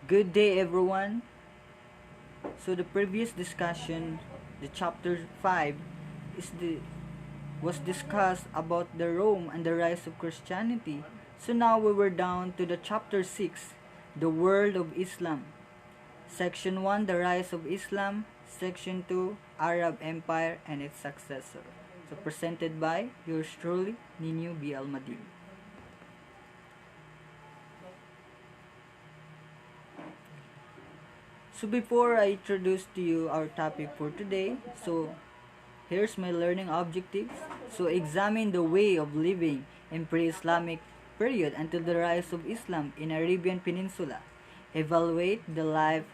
Good day, everyone. So the previous discussion, the chapter 5, is the was discussed about the Rome and the rise of Christianity. So now we were down to the chapter 6, the world of Islam. Section 1, the rise of Islam. Section 2, Arab Empire and its successor. So presented by yours truly, Nino B. Almadin. So before I introduce to you our topic for today, so here's my learning objectives. So examine the way of living in pre-Islamic period until the rise of Islam in Arabian Peninsula. Evaluate the life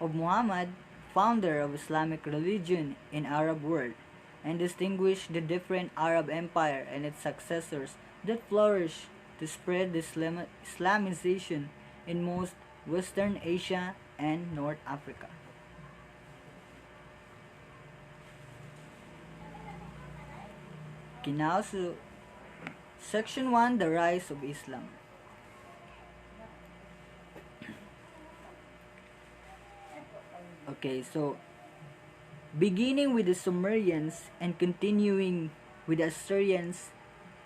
of Muhammad, founder of Islamic religion in Arab world, and distinguish the different Arab empire and its successors that flourished to spread the Islamization in most Western Asia and North Africa. Okay, now so Section 1, the rise of Islam. Okay, so beginning with the Sumerians and continuing with the Assyrians,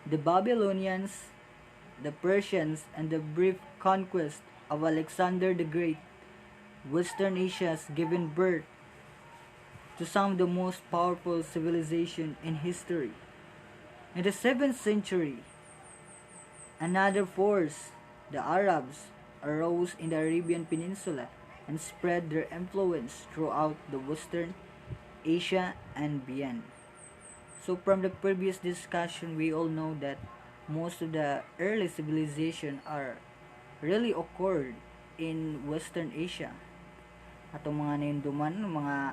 the Babylonians, the Persians, and the brief conquest of Alexander the Great, Western Asia has given birth to some of the most powerful civilizations in history. In the 7th century, another force, the Arabs, arose in the Arabian Peninsula and spread their influence throughout the Western Asia and beyond. So from the previous discussion, we all know that most of the early civilization are really occurred in Western Asia. Atong mga nainduman, mga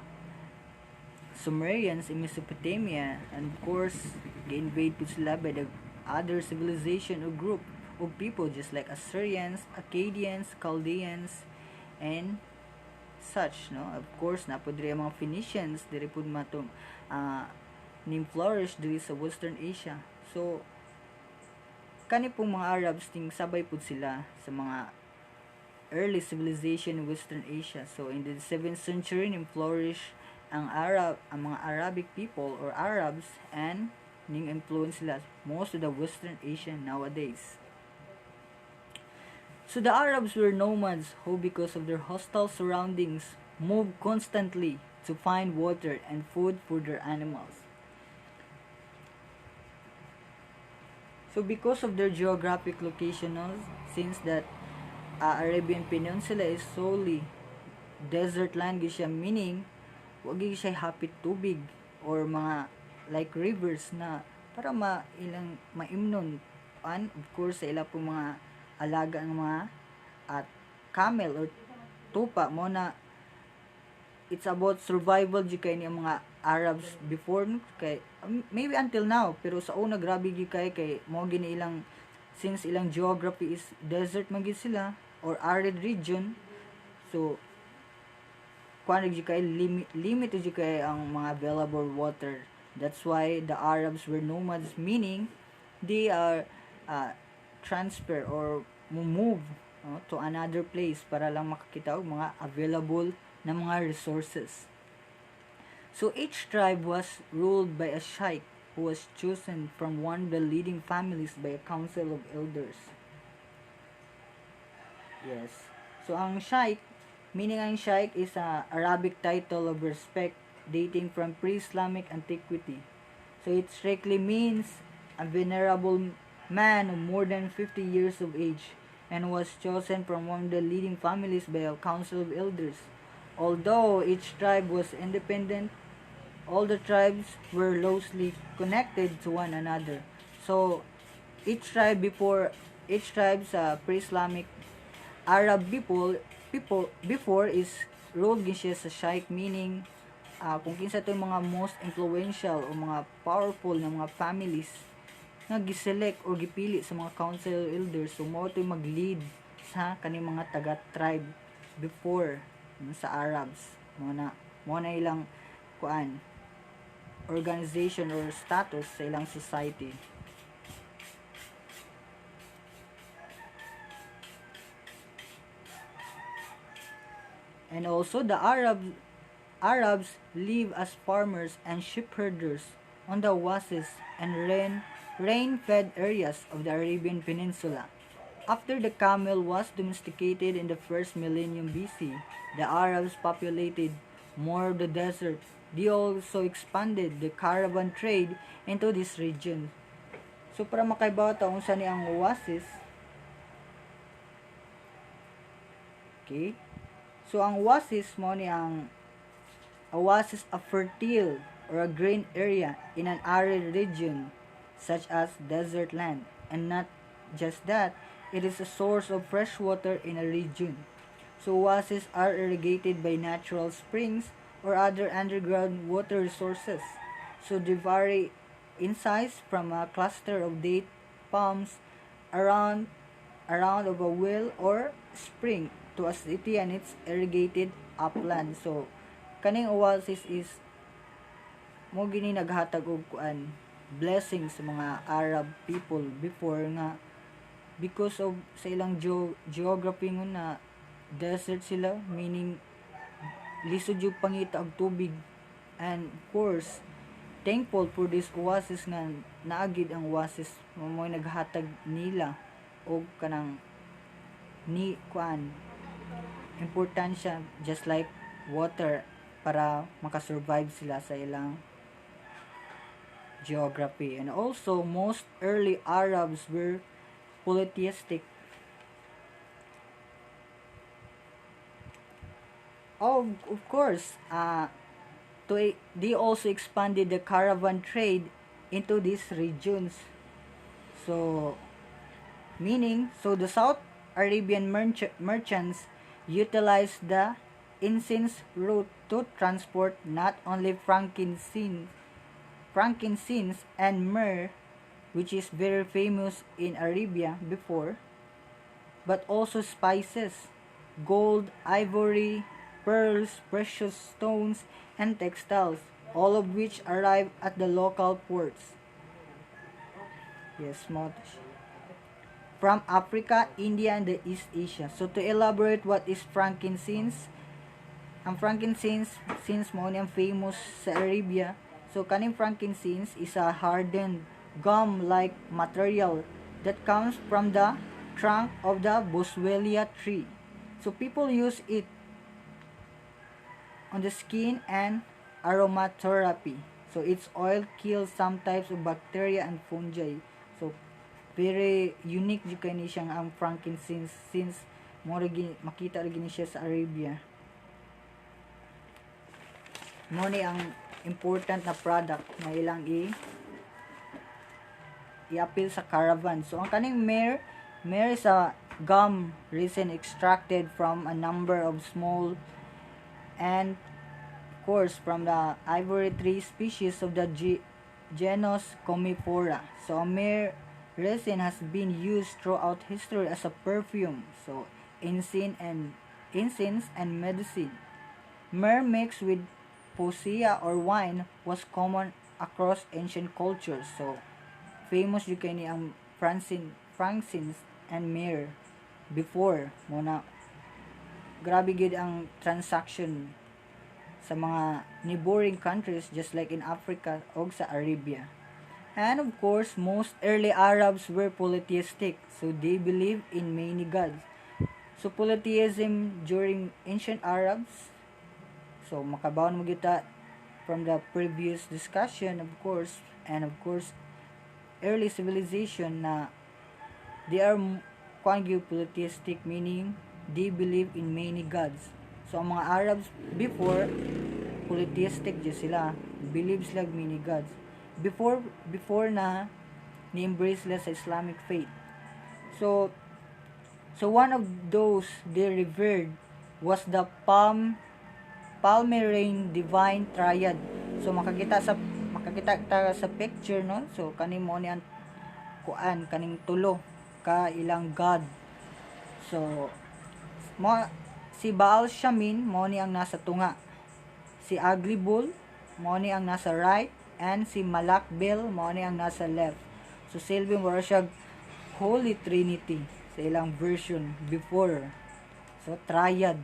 Sumerians in Mesopotamia, and of course, ga-invade po sila by the other civilization or group of people just like Assyrians, Akkadians, Chaldeans, and such, no? Of course, napod rin mga Phoenicians, diri po matong ning flourish diri sa Western Asia. So, kani pong mga Arabs ting sabay po sila sa mga early civilization in Western Asia. So in the 7th century ning flourish ang mga Arabic people or Arabs, and ning influence sila most of the Western Asia nowadays. So the Arabs were nomads who, because of their hostile surroundings, moved constantly to find water and food for their animals. So because of their geographic location, since that Arabian Peninsula is solely desert land siya, meaning wag siya hapit tubig or mga like rivers na para ilang maimnon, and of course sa ila po mga alaga ng mga at camel or tupa mo na it's about survival di kay ni mga Arabs before, kay maybe until now, pero sa una grabe gi kay mo gini ilang, since ilang geography is desert man gid sila or arid region. So kuan gi kay limited gi kay ang mga available water. That's why the Arabs were nomads, meaning they are transfer or move to another place para lang makakita og mga available na mga resources. So each tribe was ruled by a sheikh who was chosen from one of the leading families by a council of elders. Yes. So ang sheikh, meaning ang sheikh is a Arabic title of respect dating from pre-Islamic antiquity. So it strictly means a venerable man of more than 50 years of age, and was chosen from one of the leading families by a council of elders. Although each tribe was independent, all the tribes were closely connected to one another. So each tribe's pre-Islamic Arab people before is ruled siya sa sheikh, meaning kung kinsa to mga most influential o mga powerful na mga families nga giselect o gipili sa mga council elders, so mo to mag-lead sa kaning mga taga-tribe before sa Arabs. Mo na ilang kuan organization or status sa ilang society. And also the Arabs live as farmers and shepherders on the oases and rain-fed areas of the Arabian Peninsula. After the camel was domesticated in the first millennium BC, the Arabs populated more of the desert. They also expanded the caravan trade into this region. So para makaibaw ta unsa ni ang oasis. Okay? So ang oasis mo ni ang oasis a fertile or a green area in an arid region such as desert land. And not just that, it is a source of fresh water in a region. So oases are irrigated by natural springs or other underground water resources. So they vary in size from a cluster of date palms around of a well or spring to a city and its irrigated upland. So kaning oasis is mo gini naghatag og kuan blessings sa mga Arab people before nga because of sa ilang geography ngun na desert sila, meaning lisod yung pangita og tubig, and of course thankful for this oasis nga naagid ang oasis mo naghatag nila og kanang ni kuan importansya just like water para makasurvive sila sa ilang geography. And also most early Arabs were polytheistic. Of course, they also expanded the caravan trade into these regions. So, the South Arabian merchants utilized the incense route to transport not only frankincense and myrrh, which is very famous in Arabia before, but also spices, gold, ivory, pearls, precious stones, and textiles, all of which arrive at the local ports. Yes, from Africa, India, and the East Asia. So to elaborate what is frankincense, ang frankincense since mo ni ang famous sa Arabia. So kaning frankincense is a hardened gum-like material that comes from the trunk of the boswellia tree. So people use it on the skin and aromatherapy. So its oil kills some types of bacteria and fungi. So very unique jud kay ni siyang ang frankincense since makita rin siya sa Arabia. Mo ni ang important na product na ilang i-appeal sa caravan. So ang kaning myrrh is a gum resin extracted from a number of small and of course from the ivory tree species of the genus Commiphora. So a myrrh resin has been used throughout history as a perfume. So incense and medicine. Myrrh mixed with posia or wine was common across ancient cultures. So famous jud kay ni ang frankincense and myrrh before muna grabe gid ang transaction sa mga neighboring countries just like in Africa o sa Arabia. And of course, most early Arabs were polytheistic, so they believed in many gods. So polytheism during ancient Arabs, so makabaw mo kita from the previous discussion of course, and of course early civilization na they are polytheistic, meaning they believe in many gods. So ang mga Arabs before polytheistic jud sila, believe sila many gods before na ni-embrace sila sa Islamic faith. So one of those they revered was the Palmyrene divine triad. So makakita ta sa picture no. So kani mo ni ang kaning tulo ka ilang god. So si Baal Shamin mo ni ang nasa tunga. Si Agribul mo ni ang nasa right, and si Malakbel mo ni ang nasa left. So silbi mo siya Holy Trinity sa ilang version before. So triad.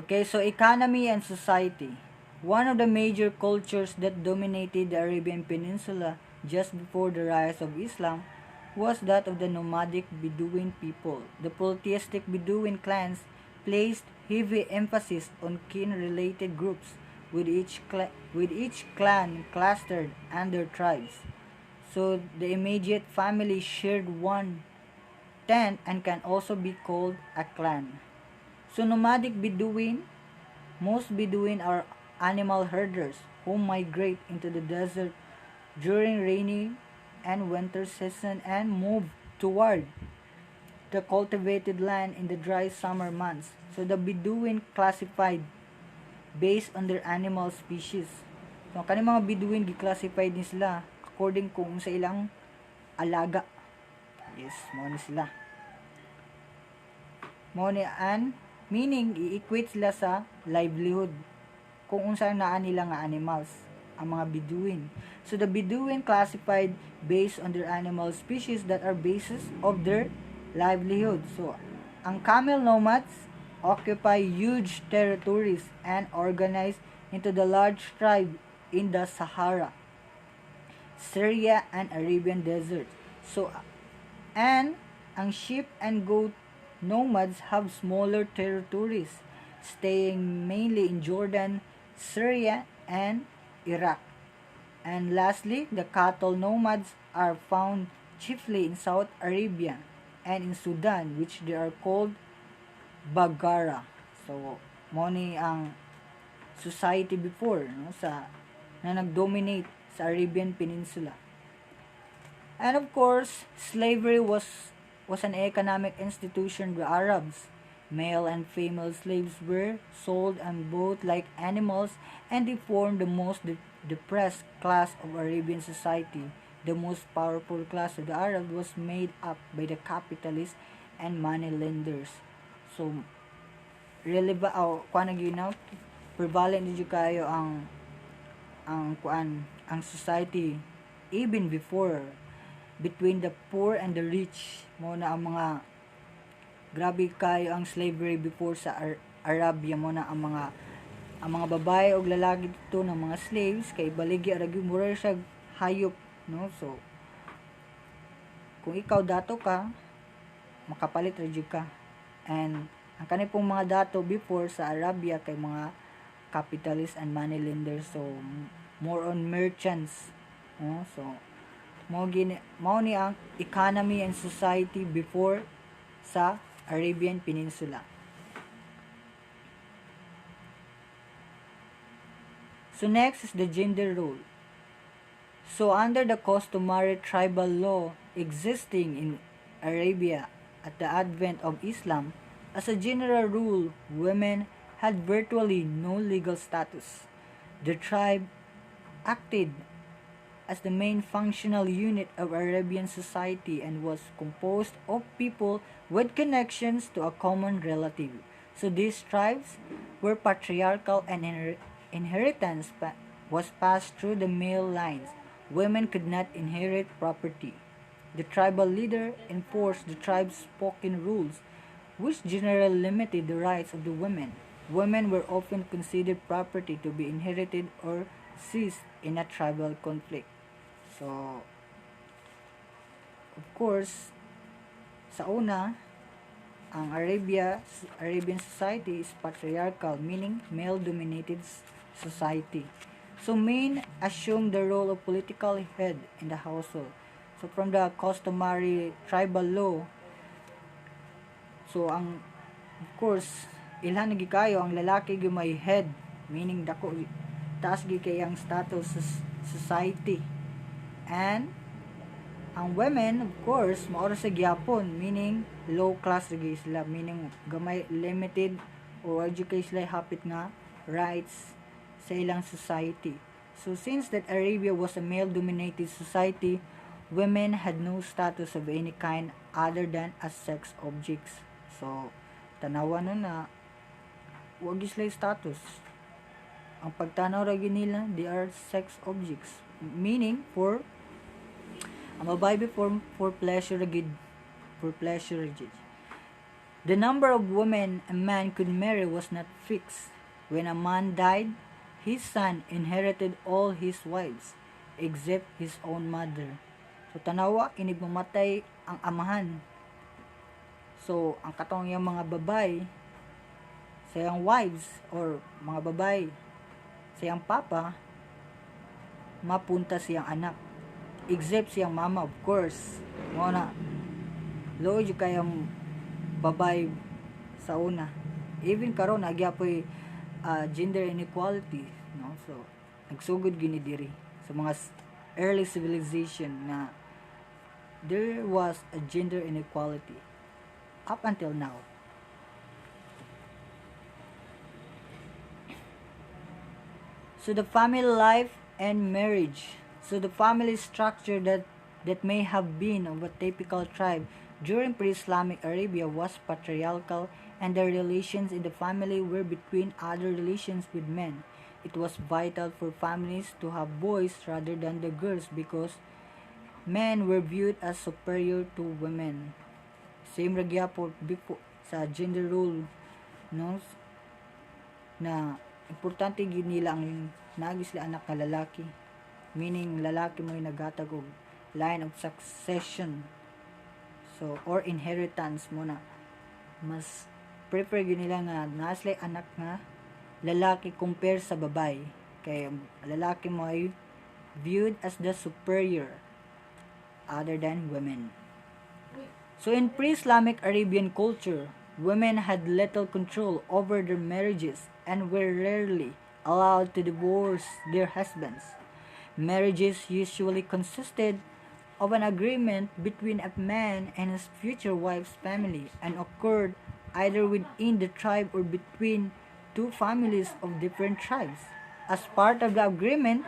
Okay, so economy and society. One of the major cultures that dominated the Arabian Peninsula just before the rise of Islam was that of the nomadic Bedouin people. The polytheistic Bedouin clans placed heavy emphasis on kin-related groups, with each clan clustered under tribes. So the immediate family shared one tent and can also be called a clan. So nomadic Bedouin, most Bedouin are animal herders who migrate into the desert during rainy and winter season and move toward the cultivated land in the dry summer months. So the Bedouin classified based on their animal species. So kani mga Bedouin gi-classify din sila according kung sa ilang alaga. Yes, mo ni sila. Mo ni an meaning i-equate sila sa livelihood kung unsa naa nila nga animals ang mga Bedouin. So the Bedouin classified based on their animal species that are basis of their livelihood. So ang camel nomads occupy huge territories and organize into the large tribe in the Sahara, Syria, and Arabian desert. So and ang sheep and goat nomads have smaller territories, staying mainly in Jordan, Syria, and Iraq. And lastly, the cattle nomads are found chiefly in South Arabia and in Sudan, which they are called Bagara. So, mo ni ang society before no, na nag-dominate sa Arabian Peninsula. And of course, slavery was an economic institution by Arabs. Male and female slaves were sold and bought like animals, and they formed the most depressed class of Arabian society. The most powerful class of the Arabs was made up by the capitalists and money lenders. So, prevalent din kayo ang society even before between the poor and the rich. Mo na ang mga grabe kayo ang slavery before sa Arabia. Mo na ang mga babae o lalaki dito ng mga slaves kay baligi aragi mura siya hayop, no? So kung ikaw dato ka, makapalit ra jud ka. And ang kani pong mga dato before sa Arabia kay mga capitalists and money lenders, so more on merchants, no? So mao ni ang economy and society before sa Arabian Peninsula. So next is the gender role. So under the customary tribal law existing in Arabia at the advent of Islam, as a general rule, women had virtually no legal status. The tribe acted as the main functional unit of Arabian society and was composed of people with connections to a common relative. So these tribes were patriarchal and inheritance was passed through the male lines. Women could not inherit property. The tribal leader enforced the tribe's spoken rules, which generally limited the rights of the women. Women were often considered property to be inherited or seized in a tribal conflict. So, of course, sa una, ang Arabian society is patriarchal, meaning male-dominated society. So, men assume the role of political head in the household. So, from the customary tribal law, so, of course, ilhan nagi kayo, ang lalaki yung may head, meaning dako, taas gi kay ang status sa society. And ang women, of course, maoro sa gyapon, meaning low class lagi sila, meaning gamay limited or education sila hapit nga rights sa ilang society. So since that Arabia was a male-dominated society, women had no status of any kind other than as sex objects. So tanawa no na wag sila status. Ang pagtanaw ra nila, they are sex objects, meaning ang babae for pleasure gid, for pleasure gid. The number of women a man could marry was not fixed. When a man died, his son inherited all his wives, except his own mother. So tanawa, inig mamatay ang amahan. So, ang katong yung mga babay, sa yung wives, or mga babay, sa yung papa, mapunta siyang anak. Except siyang mama, of course. Mo na, lood yung kayang babay sa una. Even karon nagyapoy gender inequality, no? So nagsugod gini diri sa mga early civilization na there was a gender inequality up until now. So the family life and marriage. So the family structure that may have been of a typical tribe during pre-Islamic Arabia was patriarchal, and the relations in the family were between other relations with men. It was vital for families to have boys rather than the girls because men were viewed as superior to women. Same ra gyapon before sa gender role, no, na importante gid nila ang nagi sila anak nga lalaki, meaning lalaki mo naghatag og line of succession, so or inheritance mo na mas prefer gyud nila nga naslay anak nga lalaki compare sa babay, kay lalaki mo ay viewed as the superior other than women. So in pre-Islamic Arabian culture, women had little control over their marriages and were rarely allowed to divorce their husbands. Marriages usually consisted of an agreement between a man and his future wife's family and occurred either within the tribe or between two families of different tribes. As part of the agreement,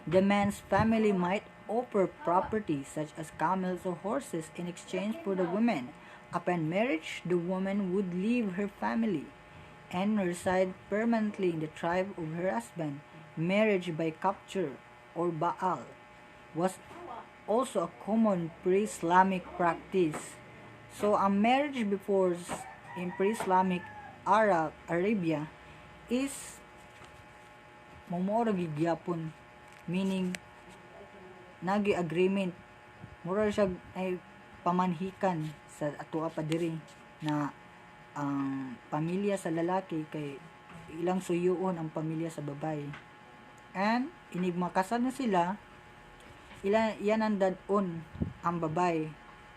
the man's family might offer property such as camels or horses in exchange for the woman. Upon marriage, the woman would leave her family and reside permanently in the tribe of her husband. Marriage by capture or baal was also a common pre-Islamic practice. So, ang marriage before in pre-Islamic Arabia is momoro gigyapon, meaning nagi agreement, mura siya ay pamanhikan sa atoa pa diri na ang pamilya sa lalaki kay ilang suyuon ang pamilya sa babae, and inig makasal na sila, yan ang dadon ang babae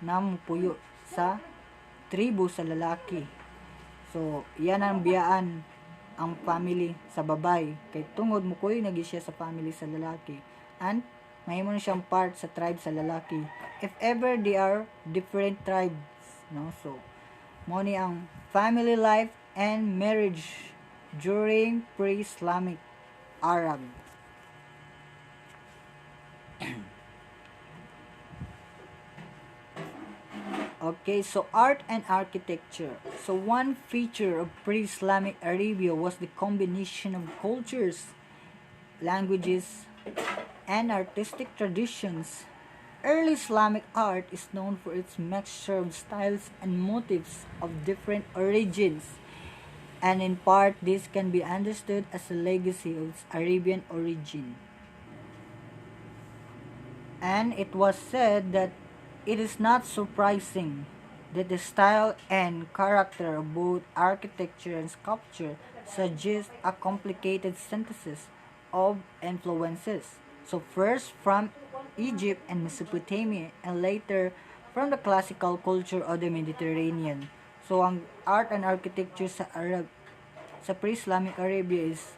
na mupuyo sa tribo sa lalaki. So yan ang biyaan ang family sa babae kay tungod mukuy nagi siya sa family sa lalaki, and mahimo na siyang part sa tribe sa lalaki if ever they are different tribes, no? So mo ni ang family life and marriage during pre-Islamic Arab. Okay, so art and architecture. So one feature of pre-Islamic Arabia was the combination of cultures, languages, and artistic traditions. Early Islamic art is known for its mixture of styles and motifs of different origins, and in part this can be understood as a legacy of its Arabian origin. And it was said that it is not surprising that the style and character of both architecture and sculpture suggest a complicated synthesis of influences. So first from Egypt and Mesopotamia, and later from the classical culture of the Mediterranean. So ang art and architecture sa pre-Islamic Arabia is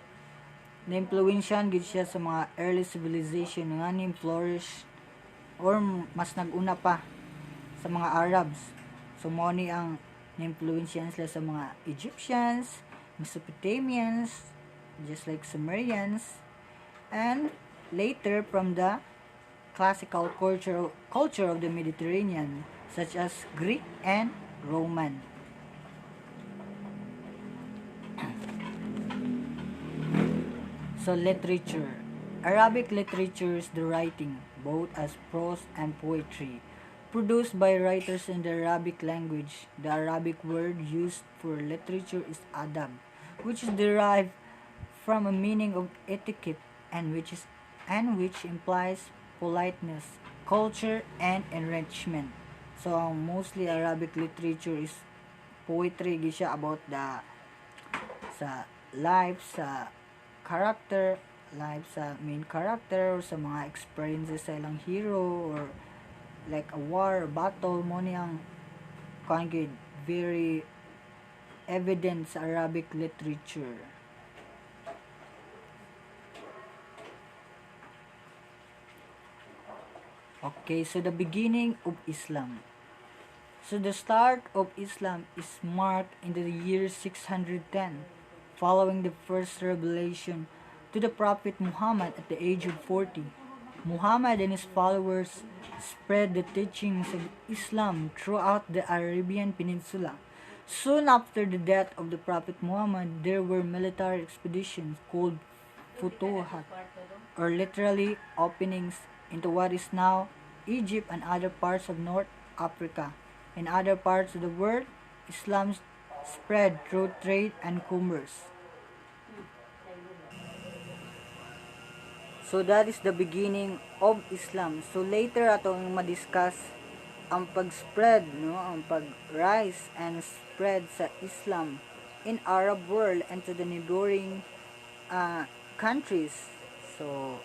na-influensyan gid siya sa mga early civilization nga ni flourish or mas nag-una pa sa mga Arabs. So mo ni ang na-influensyan sila sa mga Egyptians, Mesopotamians, just like Sumerians, and later from the classical culture of the Mediterranean, such as Greek and Roman. So literature. Arabic literature is the writing, both as prose and poetry, produced by writers in the Arabic language. The Arabic word used for literature is adab, which is derived from a meaning of etiquette and which implies politeness, culture, and enrichment. So mostly Arabic literature is poetry siya about the sa life sa character, life sa main character or sa mga experiences sa ilang hero or like a war, battle mo niyang kangid very evident sa Arabic literature. Okay, so the beginning of Islam. So the start of Islam is marked in the year 610, following the first revelation to the Prophet Muhammad at the age of 40. Muhammad and his followers spread the teachings of Islam throughout the Arabian Peninsula. Soon after the death of the Prophet Muhammad, there were military expeditions called futuhat, or literally openings into what is now Egypt and other parts of North Africa. In other parts of the world, Islam spread through trade and commerce. So that is the beginning of Islam. So later atong madiscuss ang pag-spread, no, ang pag-rise and spread sa Islam in Arab world and to the neighboring countries. So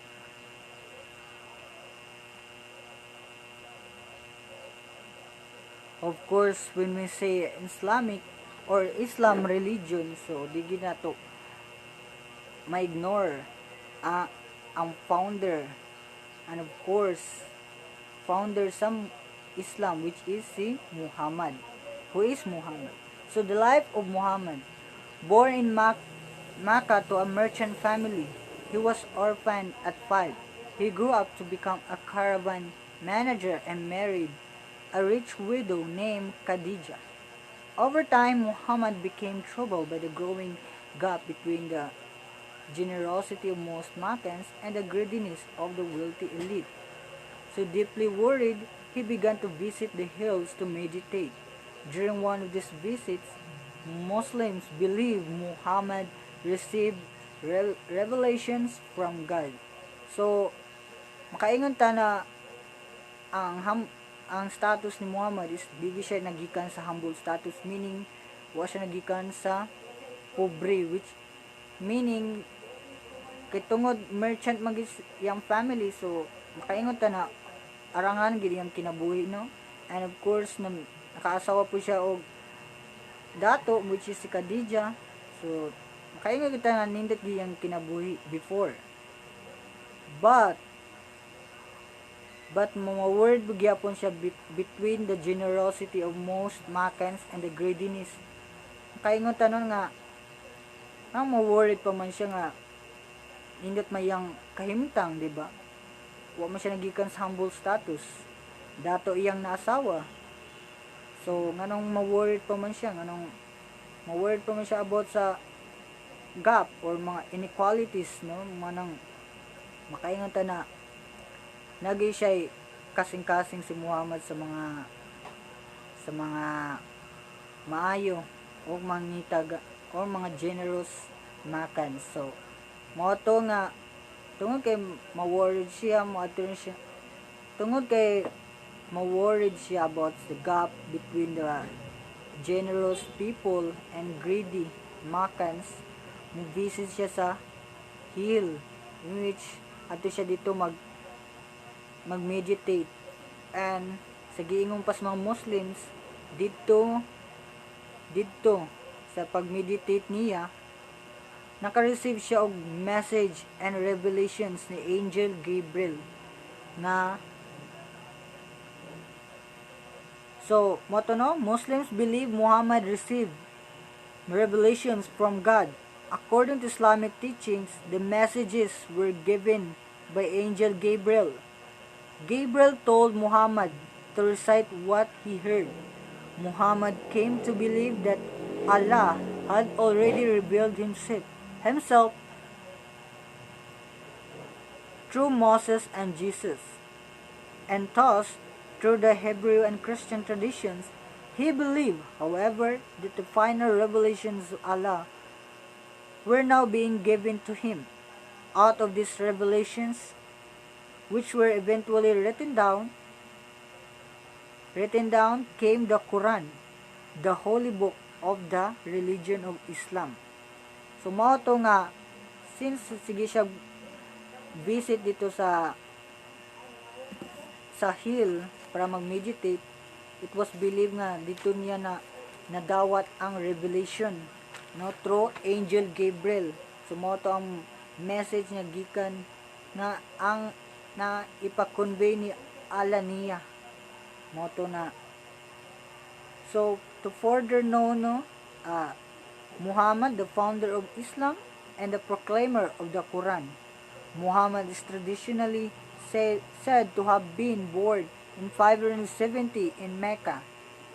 of course, when we say Islamic or Islam religion, so di na to ma-ignore ang founder, and of course founder some Islam, which is si Muhammad. Who is Muhammad? So the life of Muhammad. Born in Makkah to a merchant family, he was orphaned at 5. He grew up to become a caravan manager and married a rich widow named Khadija. Over time, Muhammad became troubled by the growing gap between the generosity of most Makkans and the greediness of the wealthy elite. So deeply worried, he began to visit the hills to meditate. During one of these visits, Muslims believe Muhammad received revelations from God. So, makaingon ta na ang status ni Muhammad is dili siya nagikan sa humble status, meaning wa siya nagikan sa pobre, which meaning kay tungod merchant magis yang family, so makaingon ta na arangan gid yang kinabuhi, no? And of course nakaasawa po siya og dato, which is si Khadija. So makaingon kita na nindot gid yang kinabuhi before, but mawaword gyapon siya between the generosity of most Makkans and the greediness. Makaingon tanon nga ang maworried pa man siya nga nindot mayang kahimtang, di ba? Wa man siya nagikan sa humble status, dato iyang naasawa. So nganong maworried pa man siya, about sa gap or mga inequalities, no? Manang makaingon ta na nagay siya kasing-kasing si Muhammad sa mga maayo o mangitag o mga generous Makkans. So mao to nga tungod kay ma-worried siya about the gap between the generous people and greedy Makkans. Mo-visit siya sa hill in which ato siya dito mag-meditate, and sa giingong pas mga Muslims dito sa pag-meditate niya naka-receive siya og message and revelations ni Angel Gabriel na so moto no, Muslims believe Muhammad received revelations from God. According to Islamic teachings, the messages were given by Angel Gabriel. Gabriel told Muhammad to recite what he heard. Muhammad came to believe that Allah had already revealed himself through Moses and Jesus, and thus through the Hebrew and Christian traditions. He believed, however, that the final revelations of Allah were now being given to him. Out of these revelations, which were eventually written down came the Quran, the holy book of the religion of Islam. So mao to nga, since sige siya visit dito sa hill para mag-meditate, it was believed nga dito niya na nadawat ang revelation, no, through angel Gabriel. So mao to ang message niya gikan nga ang na ipa-convey ni Allah niya. Mao to na. So to further know, no, Muhammad, the founder of Islam and the proclaimer of the Quran. Muhammad is traditionally said to have been born in 570 in Mecca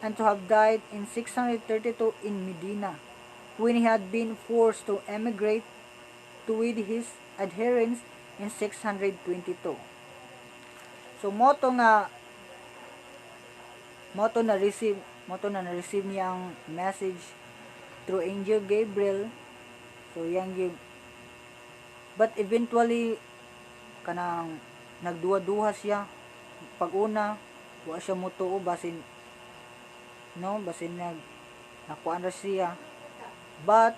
and to have died in 632 in Medina, when he had been forced to emigrate to with his adherents in 622. So moto na receive niya ang message through angel Gabriel. So yang give, but eventually kanang nagduwa-duha siya. Pag-una, wa siya mutuo basin nakuan ra siya. But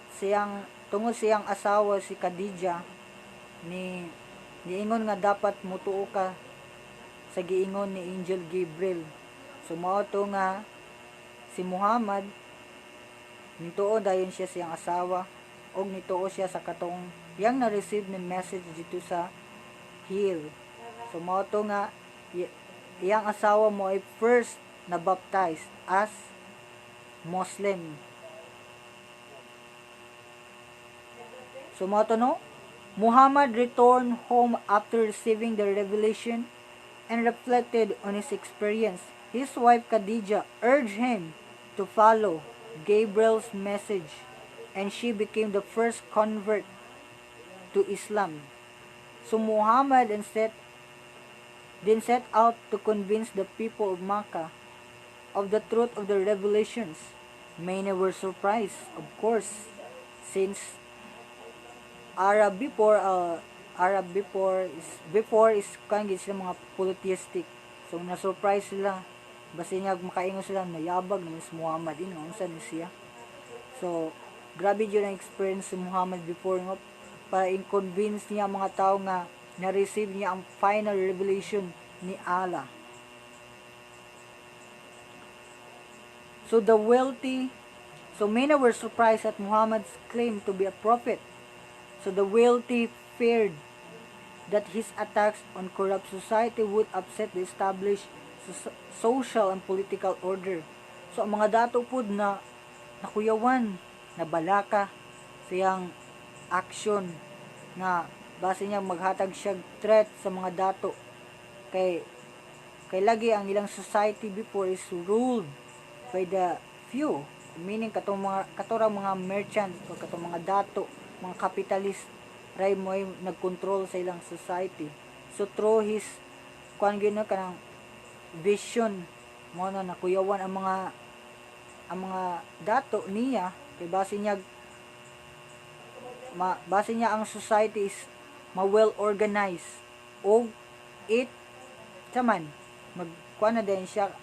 tungod siyang asawa si Khadija niingon nga dapat mutuo ka sa giingon ni Angel Gabriel. So mao to nga si Muhammad nituo dayon siya siyang asawa og nituo siya sa katong yang na-receive ni message dito sa hill. So mao to nga iyang asawa mo ay first na baptized as Muslim. So mao to no, Muhammad returned home after receiving the revelation and reflected on his experience. His wife Khadija urged him to follow Gabriel's message, and she became the first convert to Islam. So Muhammad then set out to convince the people of Makkah of the truth of the revelations. Many were surprised, of course, since Arab before is kangit sila mga polytheistic. So na-surprise sila. Basta niya makaingon sila nayabag naman si Muhammad. Unsa ni siya. So grabe yun ang experience si Muhammad before nga para i-convince niya mga tao nga na-receive niya ang final revelation ni Allah. So many were surprised at Muhammad's claim to be a prophet. So the wealthy feared that his attacks on corrupt society would upset the established social and political order. So ang mga dato pud na nakuyawan, na balaka siyang action na base niya maghatag siya threat sa mga dato kay lagi ang ilang society before is ruled by the few, meaning katong mga merchants o katong mga dato, mga capitalist ray mo ay nagkontrol sa ilang society. So through his kanang vision mo na nakuyawan ang mga dato niya kay base niya ang society is well organized o it taman magkuan na din siya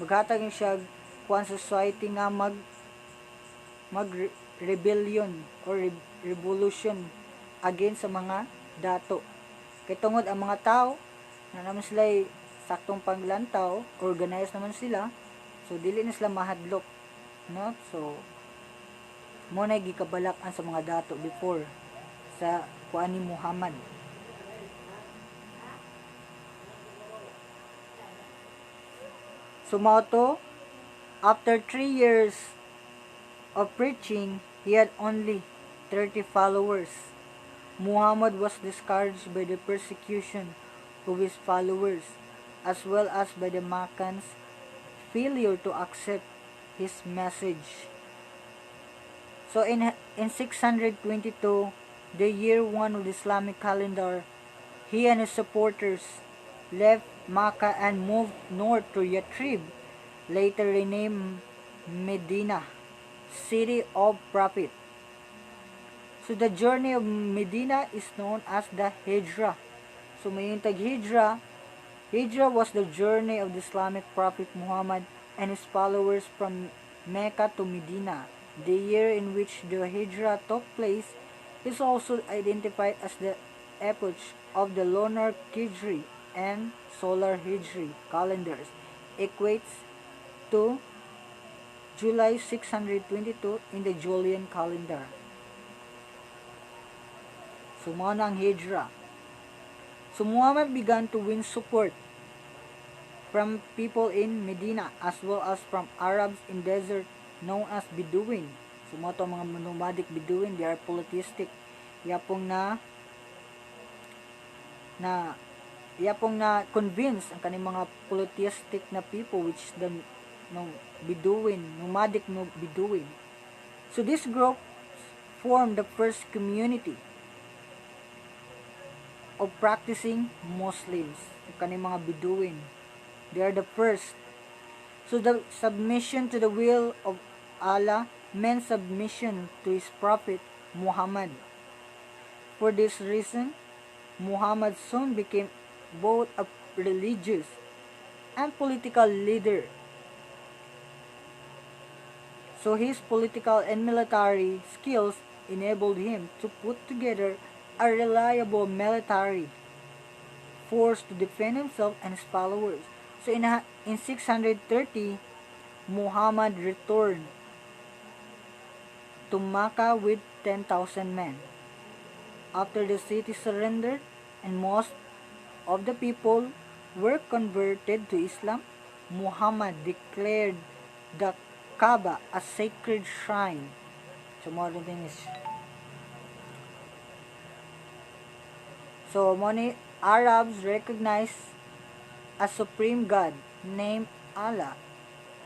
maghatag siya kuan society nga mag rebellion or revolution against sa mga dato kay tungod ang mga tao na naman sila saktong panglantaw, organized naman sila, so dili na sila mahadlok, no? So mo na gikabalakan sa mga dato before sa kuan ni Muhammad. So mao to, after 3 years of preaching, he had only 30 followers. Muhammad was discouraged by the persecution of his followers, as well as by the Meccans' failure to accept his message. So in 622, the year 1 of the Islamic calendar, he and his supporters left Makkah and moved north to Yathrib, later renamed Medina, city of prophet. So the journey of Medina is known as the Hijrah. So may yung tag-Hijrah, Hijrah was the journey of the Islamic prophet Muhammad and his followers from Mecca to Medina. The year in which the Hijrah took place is also identified as the epoch of the lunar Hijri and solar Hijri calendars, equates to July 622 in the Julian calendar. So, mao na ang Hijrah. So, Muhammad began to win support from people in Medina as well as from Arabs in desert known as Bedouin. So, mao to mga nomadic Bedouin, they are polytheistic. Yapong na convince ang kaning mga polytheistic na people, which is the Bedouin, nomadic Bedouin. So this group formed the first community of practicing Muslims, ang kaning mga Bedouin. They are the first. So the submission to the will of Allah meant submission to his prophet Muhammad. For this reason, Muhammad soon became both a religious and political leader. So his political and military skills enabled him to put together a reliable military force to defend himself and his followers. So in 630, Muhammad returned to Makkah with 10,000 men. After the city surrendered and most of the people were converted to Islam, Muhammad declared the Kaaba a sacred shrine. So, modern thing is. So, many Arabs recognize a supreme God named Allah.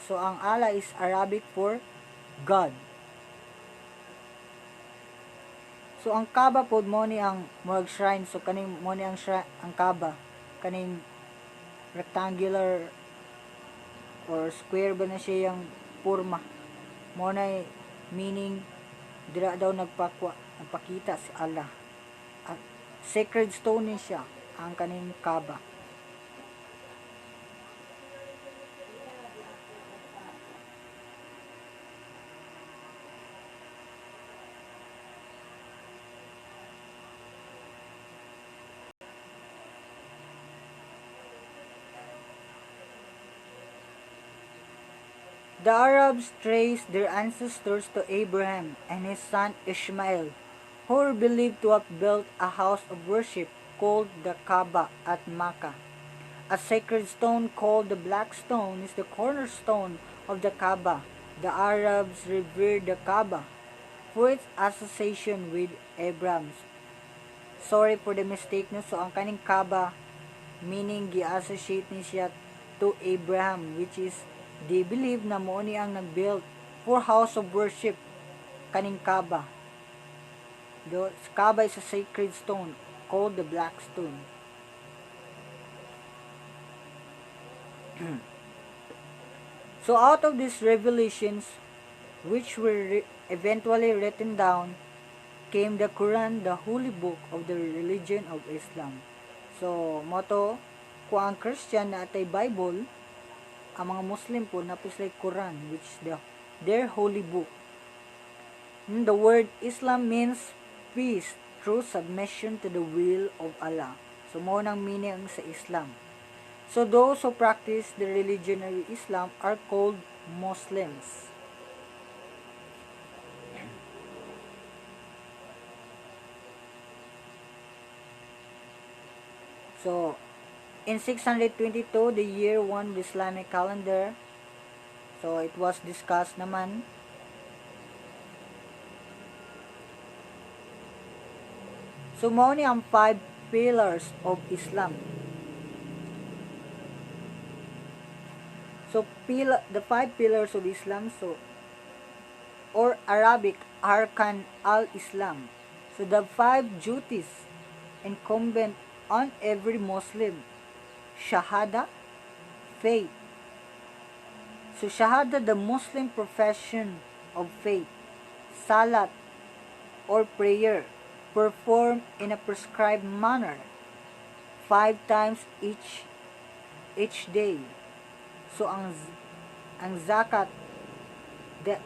So, ang Allah is Arabic for God. So ang Kaaba pod mo ni ang murag shrine. So kaning mo ni ang Kaaba, kaning rectangular or square ba na siya yung porma. Mo na meaning dira daw nagpakita si Allah. At sacred stone ni siya ang kaning Kaaba. The Arabs traced their ancestors to Abraham and his son Ishmael, who were believed to have built a house of worship called the Kaaba at Makkah. A sacred stone called the Black Stone is the cornerstone of the Kaaba. The Arabs revered the Kaaba for its association with Abraham. Sorry for the mistake no. So ang kaning Kaaba meaning gi-associate ni siya to Abraham, which is they believe na mo ni ang nag-build for house of worship kaning Kaaba. The Kaaba is a sacred stone called the Black Stone. So out of these revelations, which were eventually written down, came the Quran, the holy book of the religion of Islam. So moto kung ang Christian na atay Bible, ang mga Muslim po napis like Quran, which is their holy book. The word Islam means peace through submission to the will of Allah. So mo nang meaning sa Islam. So those who practice the religion of Islam are called Muslims. So in 622, the year 1 of the Islamic calendar, so it was discussed naman. So mao ni ang 5 pillars of Islam. So the 5 pillars of Islam, so or Arabic Arkan al-Islam. So the 5 duties incumbent on every Muslim Shahada, faith. So Shahada, the Muslim profession of faith. Salat, or prayer, performed in a prescribed manner 5 times each day. So ang zakat, the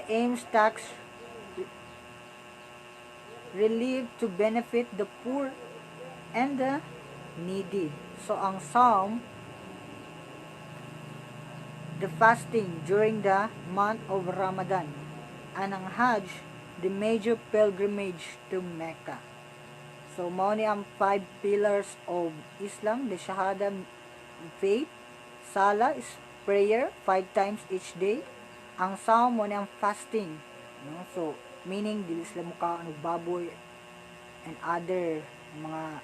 aims tax relief to benefit the poor and the needy. So ang Psalm, the fasting during the month of Ramadan. And ang Hajj, the major pilgrimage to Mecca. So mao ni ang 5 pillars of Islam: the Shahada, faith; Salah is prayer 5 times each day; ang Psalm mo ni ang fasting, no? So meaning dili sila muka baboy and other mga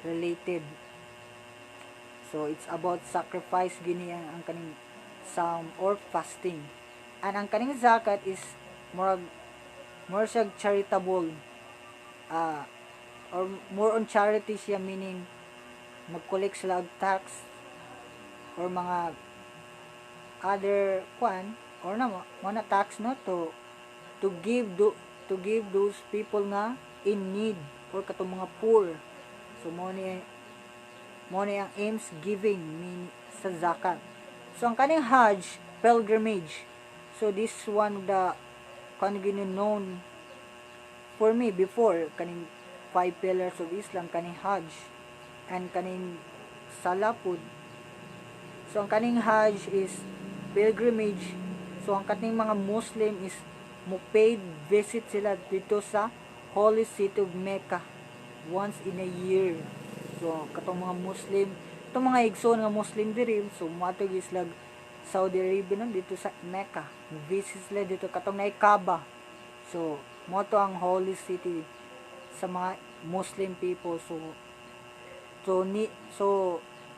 related. So it's about sacrifice gini ang kaning Psalm or fasting. And ang kaning zakat is more siya charitable, or more on charity siya, meaning mag-collect sila og tax or mga other or na tax, no, to give those people nga in need or katong mga poor. So mo ni ang aims giving sa zakat. So ang kaning Hajj, pilgrimage. So this one the known for me before, kaning 5 pillars of Islam, kaning Hajj and kaning Salapud. So ang kaning Hajj is pilgrimage. So ang kaning mga Muslim is mo paid visit sila dito sa holy city of Mecca once in a year. So katong mga Muslim, itong mga igsoon nga Muslim diri, so matog isla Saudi Arabia no, dito sa Mecca. Visit sila dito katong na Kaaba. So mo to ang holy city sa mga Muslim people. So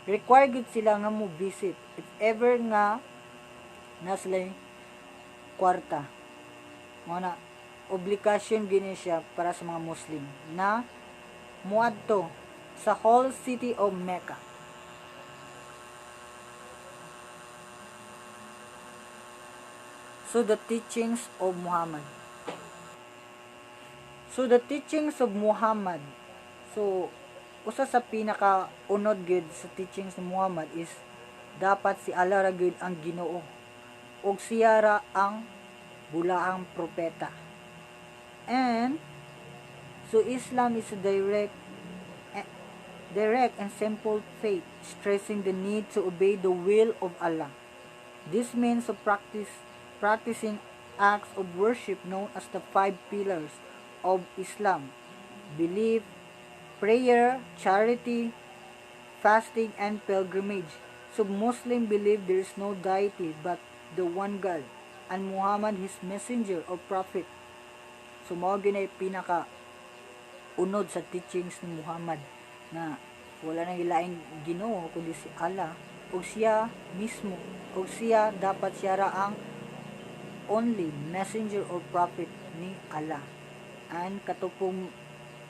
required gud sila nga mo visit if ever nga na sila kwarta. Mo na obligasyon gini siya para sa mga Muslim na muadto sa whole city of Mecca. So the teachings of Muhammad. So the teachings of Muhammad. So usa sa pinaka unod gid sa teachings ni Muhammad is dapat si Allah ra gid ang Ginoo ug siya ra ang bulaang propeta. And so Islam is a direct and simple faith, stressing the need to obey the will of Allah. This means of practicing acts of worship known as the 5 pillars of Islam: belief, prayer, charity, fasting, and pilgrimage. So Muslim believe there is no deity but the one God, and Muhammad his messenger or prophet. So mao ginay pinaka unod sa teachings ni Muhammad na wala nang ilaing Ginoo kundi si Allah, ug siya mismo, ug siya dapat siya ra ang only messenger or prophet ni Allah. And katupong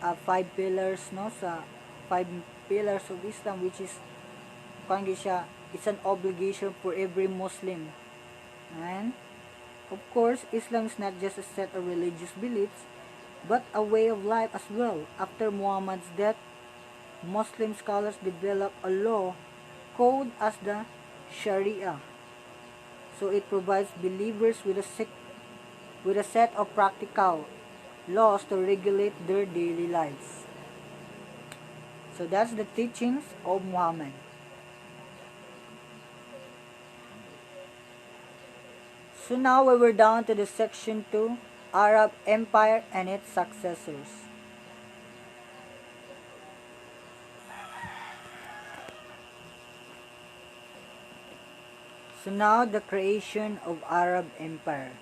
5 pillars, no, sa 5 pillars of Islam, which is siya, it's an obligation for every Muslim. And of course Islam is not just a set of religious beliefs but a way of life as well. After Muhammad's death, Muslim scholars developed a law code as the Sharia. So it provides believers with a set of practical laws to regulate their daily lives. So that's the teachings of Muhammad. So now we were down to the section 2, Arab Empire and its successors. So now the creation of Arab Empire.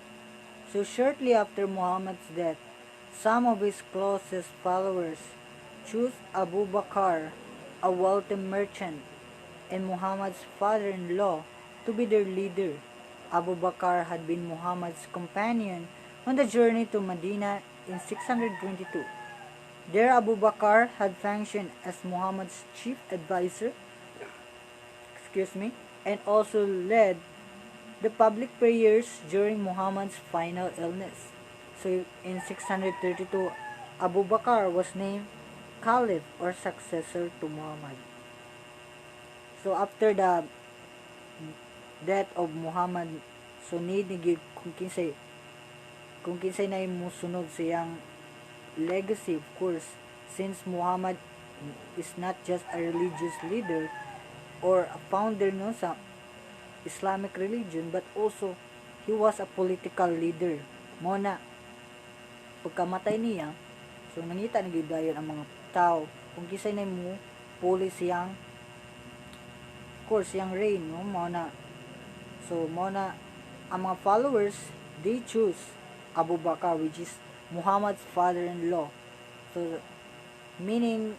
So shortly after Muhammad's death, some of his closest followers chose Abu Bakr, a wealthy merchant, and Muhammad's father-in-law to be their leader. Abu Bakr had been Muhammad's companion on the journey to Medina in 622. There Abu Bakr had functioned as Muhammad's chief advisor, and also led the public prayers during Muhammad's final illness. So in 632, Abu Bakr was named Caliph or successor to Muhammad. So after the death of Muhammad, so need ni kung kinsay na musunod siyang legacy, of course, since Muhammad is not just a religious leader or a founder no sa Islamic religion, but also he was a political leader. Mo na pagkamatay niya, so nangita na gyud dayon ang mga tao kung kisay na mo puli siyang, of course, siyang reign, no? Mo na ang mga followers, they choose Abu Bakr, which is Muhammad's father-in-law. So meaning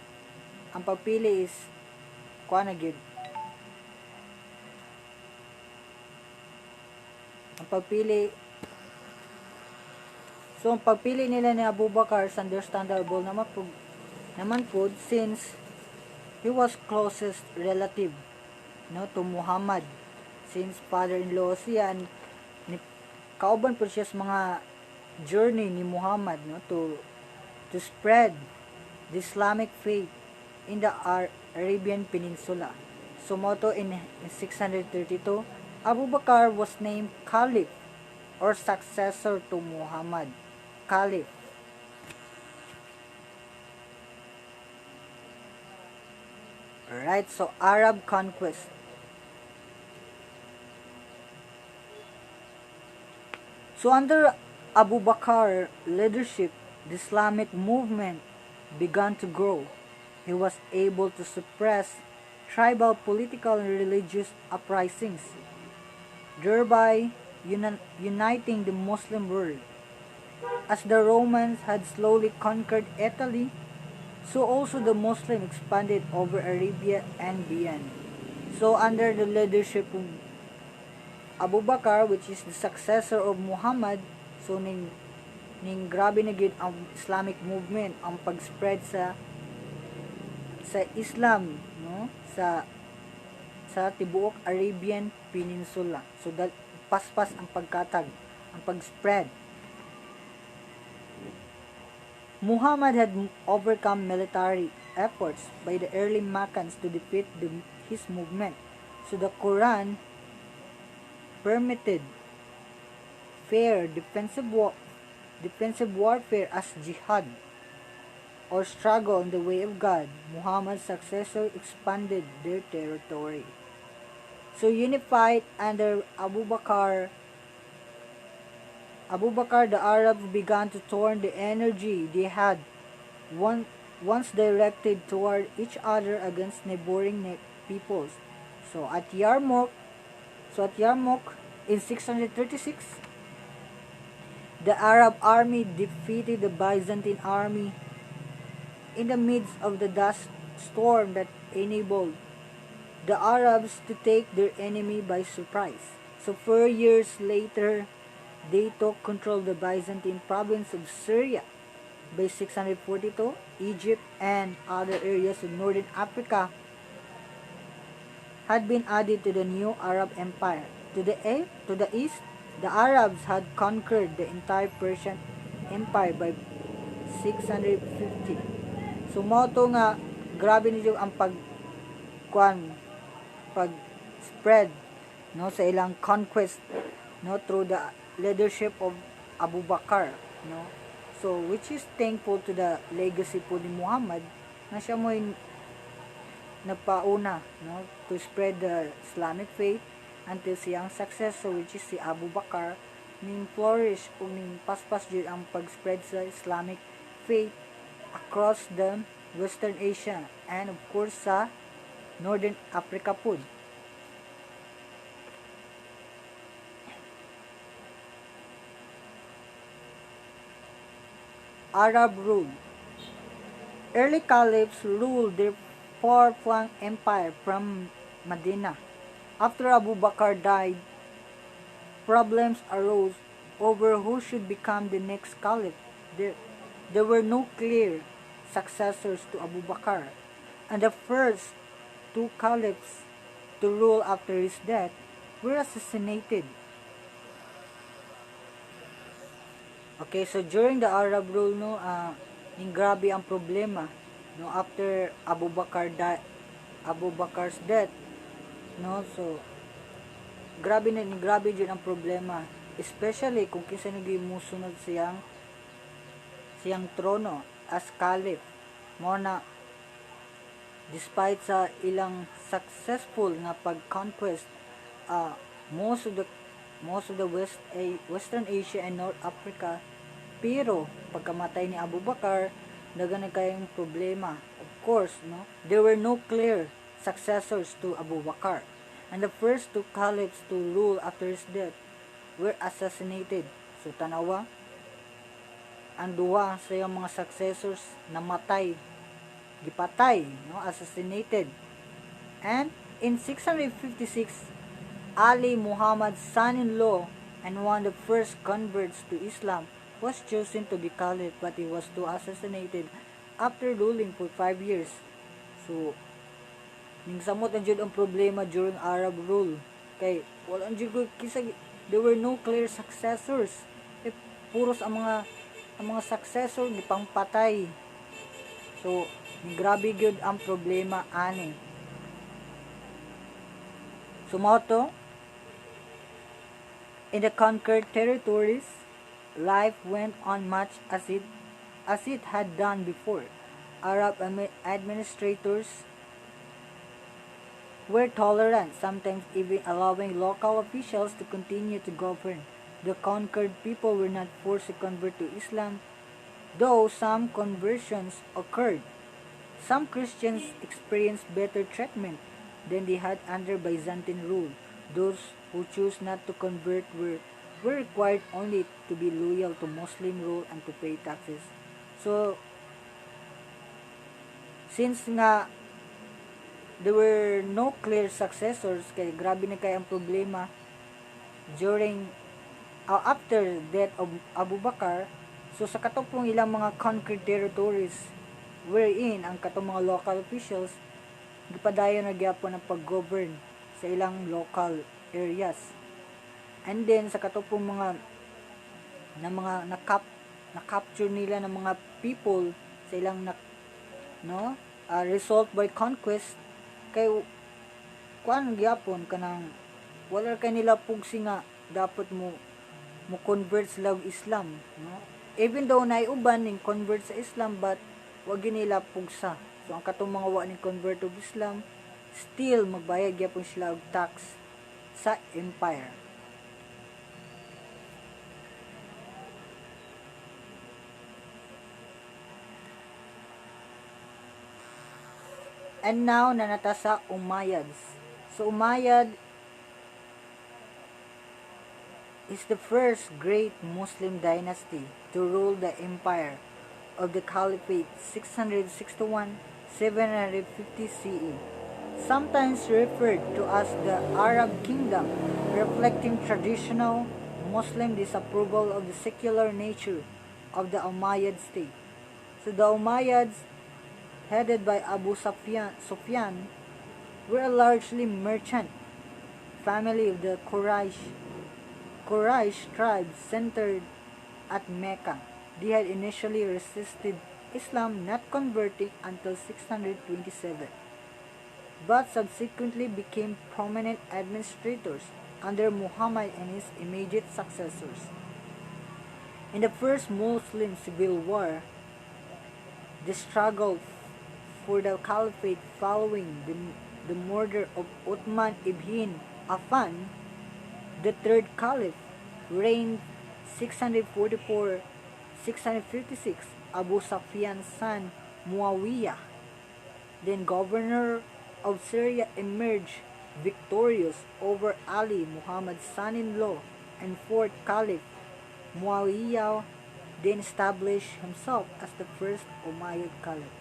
ang pagpili is kuan na gyud, ang pagpili nila ni Abu Bakr is understandable naman po since he was closest relative no to Muhammad, since father-in-law siya, ni kauban po siya sa mga journey ni Muhammad no to spread the Islamic faith in the Arabian Peninsula. So moto in 632, Abu Bakr was named Caliph or successor to Muhammad. Caliph. Alright, so Arab conquest. So under Abu Bakr leadership, the Islamic movement began to grow. He was able to suppress tribal, political, and religious uprisings, thereby uniting the Muslim world. As the Romans had slowly conquered Italy, so also the Muslim expanded over Arabia and beyond. So under the leadership of Abu Bakr, which is the successor of Muhammad, so ning grabe na gyud ang Islamic movement, ang pag-spread sa Islam, no, sa tibuok Arabian Peninsula. So paspas ang pagkatag, ang pag-spread. Muhammad had overcome military efforts by the early Meccans to defeat his movement. So the Quran permitted fair defensive warfare as jihad or struggle in the way of God. Muhammad's successor expanded their territory. So unified under Abu Bakr, the Arabs began to turn the energy they had once directed toward each other against neighboring peoples. So at Yarmouk in 636, the Arab army defeated the Byzantine army in the midst of the dust storm that enabled the Arabs to take their enemy by surprise. So 4 years later, they took control of the Byzantine province of Syria. By 642, Egypt and other areas of northern Africa had been added to the new Arab Empire. To the east, the Arabs had conquered the entire Persian Empire by 650. So moto nga grabe niyo ang pag-spread no sa ilang conquest no through the leadership of Abu Bakr, no. So which is thankful to the legacy po ni Muhammad na siya mo napauna no to spread the Islamic faith until siyang successor, which is si Abu Bakr, ning flourish o ning paspas jud ang pag-spread sa Islamic faith across the Western Asia and of course sa Northern Africa po. Arab rule. Early caliphs ruled their far-flung empire from Medina. After Abu Bakr died, problems arose over who should become the next caliph. There were no clear successors to Abu Bakr, and the first two caliphs to rule after his death were assassinated. Okay, so during the Arab rule, no, yung grabe ang problema, no, after Abu Bakar's death, no, so grabe din ang problema, especially kung kinsa naging musunod siyang trono as caliph. Mo na despite sa ilang successful nga pag-conquest, uh, most of the Western Asia and North Africa, pero pagkamatay ni Abu Bakr, dagan na kayong problema. Of course, no, there were no clear successors to Abu Bakr, and the first two caliphs to rule after his death were assassinated. So tanawa, ang duwa sa iyang mga successors namatay, gipatay, no, assassinated. And in 656, Ali, Muhammad's son-in-law and one of the first converts to Islam, was chosen to be caliph, but he was too assassinated after ruling for 5 years. So ningsamot ang jud ang problema during Arab rule, kay wala jud kisa, there were no clear successors. Puros ang mga successor gipangpatay. So grabe gyud ang problema ani. Sumoto, in the conquered territories, life went on much as it had done before. Arab administrators were tolerant, sometimes even allowing local officials to continue to govern. The conquered people were not forced to convert to Islam, though some conversions occurred. Some Christians experienced better treatment than they had under Byzantine rule. Those who chose not to convert were required only to be loyal to Muslim rule and to pay taxes. So, since nga there were no clear successors, kay grabe na kay ang problema during after death of Abu Bakr. So sa katong ilang mga conquered territories wherein ang katong mga local officials gipadayon na gyapon ang pag-govern sa ilang local areas. And then sa katong mga na-capture nila ng mga people sa ilang result by conquest, kay kuan gyapon kanang wala kay nila pugsi nga dapat mo convert sila og Islam, no, even though naiuban ning convert sa Islam, but wag nila pugsa. So ang katong mga wa ning convert og Islam, still magbayad gyapon sila og tax sa empire. And now, nanata sa Umayyads. So, Umayyad is the first great Muslim dynasty to rule the empire of the Caliphate 661-750 CE, sometimes referred to as the Arab Kingdom, reflecting traditional Muslim disapproval of the secular nature of the Umayyad state. So, the Umayyads, headed by Abu Sufyan, were a largely merchant family of the Quraysh tribe centered at Mecca. They had initially resisted Islam, not converting until 627, but subsequently became prominent administrators under Muhammad and his immediate successors. In the first Muslim civil war, the struggle for the caliphate following the murder of Uthman ibn Affan, the third caliph, reigned 644-656. Abu Sufyan's son Muawiyah, then governor of Syria, emerged victorious over Ali, Muhammad's son-in-law, and fourth caliph. Muawiyah then established himself as the first Umayyad caliph.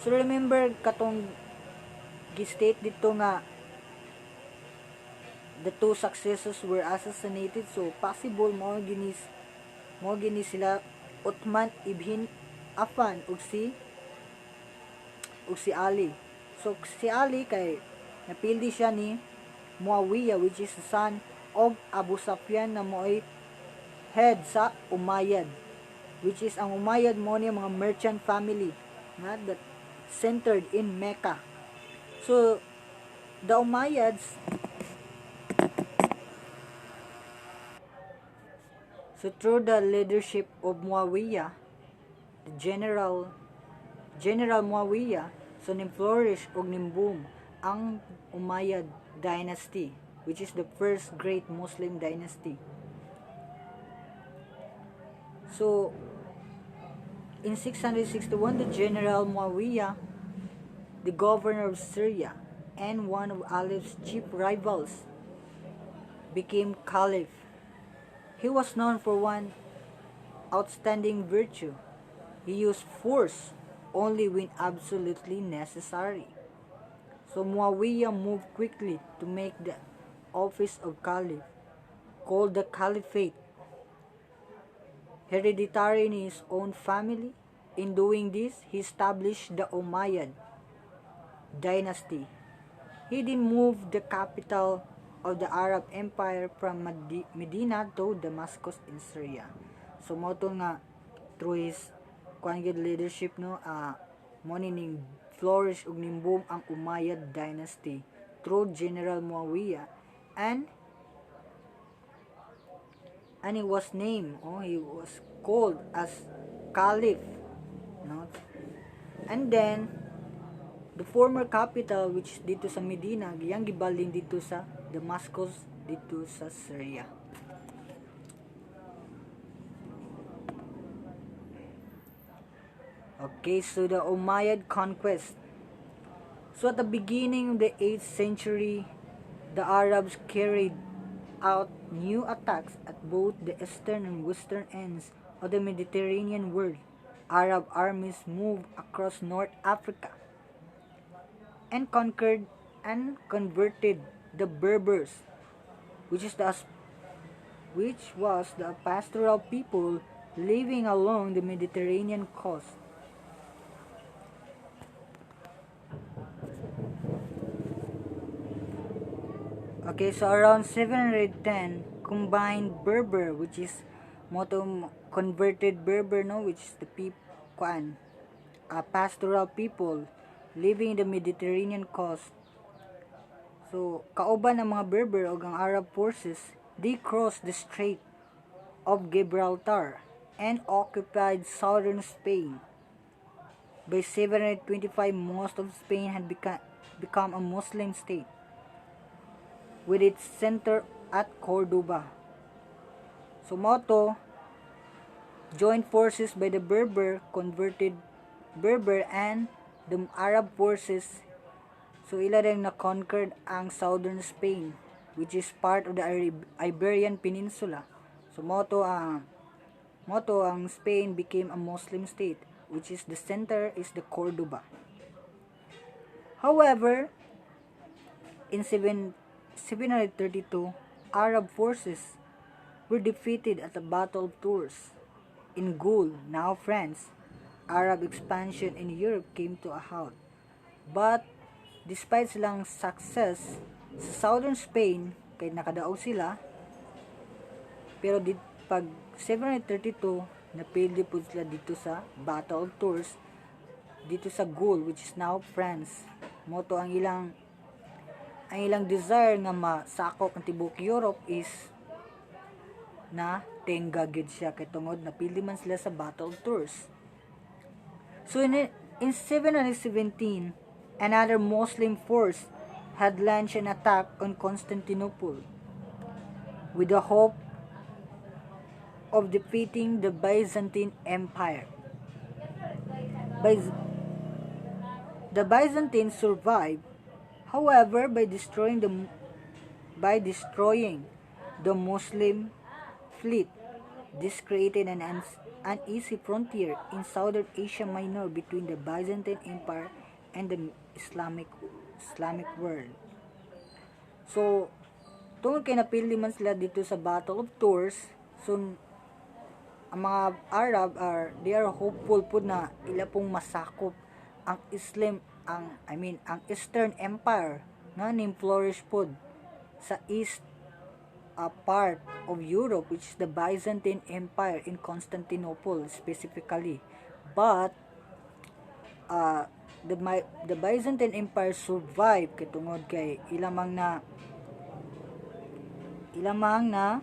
So remember katong gi-state dito nga the two successors were assassinated, so possible mo gini sila Uthman ibn Affan ug si ug si Ali. So si Ali kay napildi siya ni Muawiyah, which is the son of Abu Sufyan na mo'y head sa Umayyad, which is ang Umayyad mo ni mga merchant family na that centered in Mecca. So the Umayyads, so through the leadership of Muawiyah, the General Muawiyah, so nim-flourish og nim-boom ang Umayyad dynasty, which is the first great Muslim dynasty. So in 661, the General Muawiyah, the governor of Syria and one of Ali's chief rivals, became caliph. He was known for one outstanding virtue. He used force only when absolutely necessary. So Muawiyah moved quickly to make the office of caliph, called the caliphate, hereditary in his own family. In doing this, he established the Umayyad dynasty. He then moved the capital of the Arab Empire from Medina to Damascus in Syria. So mo to nga through his leadership mo ning flourish ug nimboom ang Umayyad dynasty through General Muawiyah, and he was named, he was called as caliph, and then the former capital, which dito sa Medina, giyang gibalin dito sa Damascus dito sa Syria. Okay, so the Umayyad conquest. So at the beginning of the 8th century, the Arabs carried out new attacks at both the eastern and western ends of the Mediterranean world. Arab armies moved across North Africa and conquered and converted the Berbers, which was the pastoral people living along the Mediterranean coast. Okay, so around 710, combined Berber, which is converted Berber, which is the pastoral people living in the Mediterranean coast. So kauban ng mga Berber o ang Arab forces, they crossed the Strait of Gibraltar and occupied southern Spain. By 725, most of Spain had become a Muslim state, with its center at Cordoba. So Moto joined forces by the converted Berber and the Arab forces. So ila rin na-conquered ang southern Spain, which is part of the Iberian Peninsula. So Moto ang Spain became a Muslim state, which is the center is the Cordoba. However, in 732, Arab forces were defeated at the Battle of Tours in Gaul, now France. Arab expansion in Europe came to a halt. But despite silang success sa southern Spain, kay nakadaog sila, pero pag 732, napildi po sila dito sa Battle of Tours, dito sa Gaul, which is now France. Moto ang ilang desire nga masakop ang tibok Europe is na tenga gid siya kay tungod napildi man sila sa Battle of Tours. So in 717, another Muslim force had launched an attack on Constantinople with the hope of defeating the Byzantine Empire. The Byzantines survived, however, by destroying the Muslim fleet. This created an uneasy frontier in southern Asia Minor between the Byzantine Empire and the Islamic world. So, tungkol kay napili man sila dito sa Battle of Tours, so ang mga Arab they are hopeful po na ila pong masakop ang Eastern Empire nga ning flourish pod sa east part of Europe, which is the Byzantine Empire in Constantinople specifically. But the Byzantine Empire survived kay tungod kay ilamang na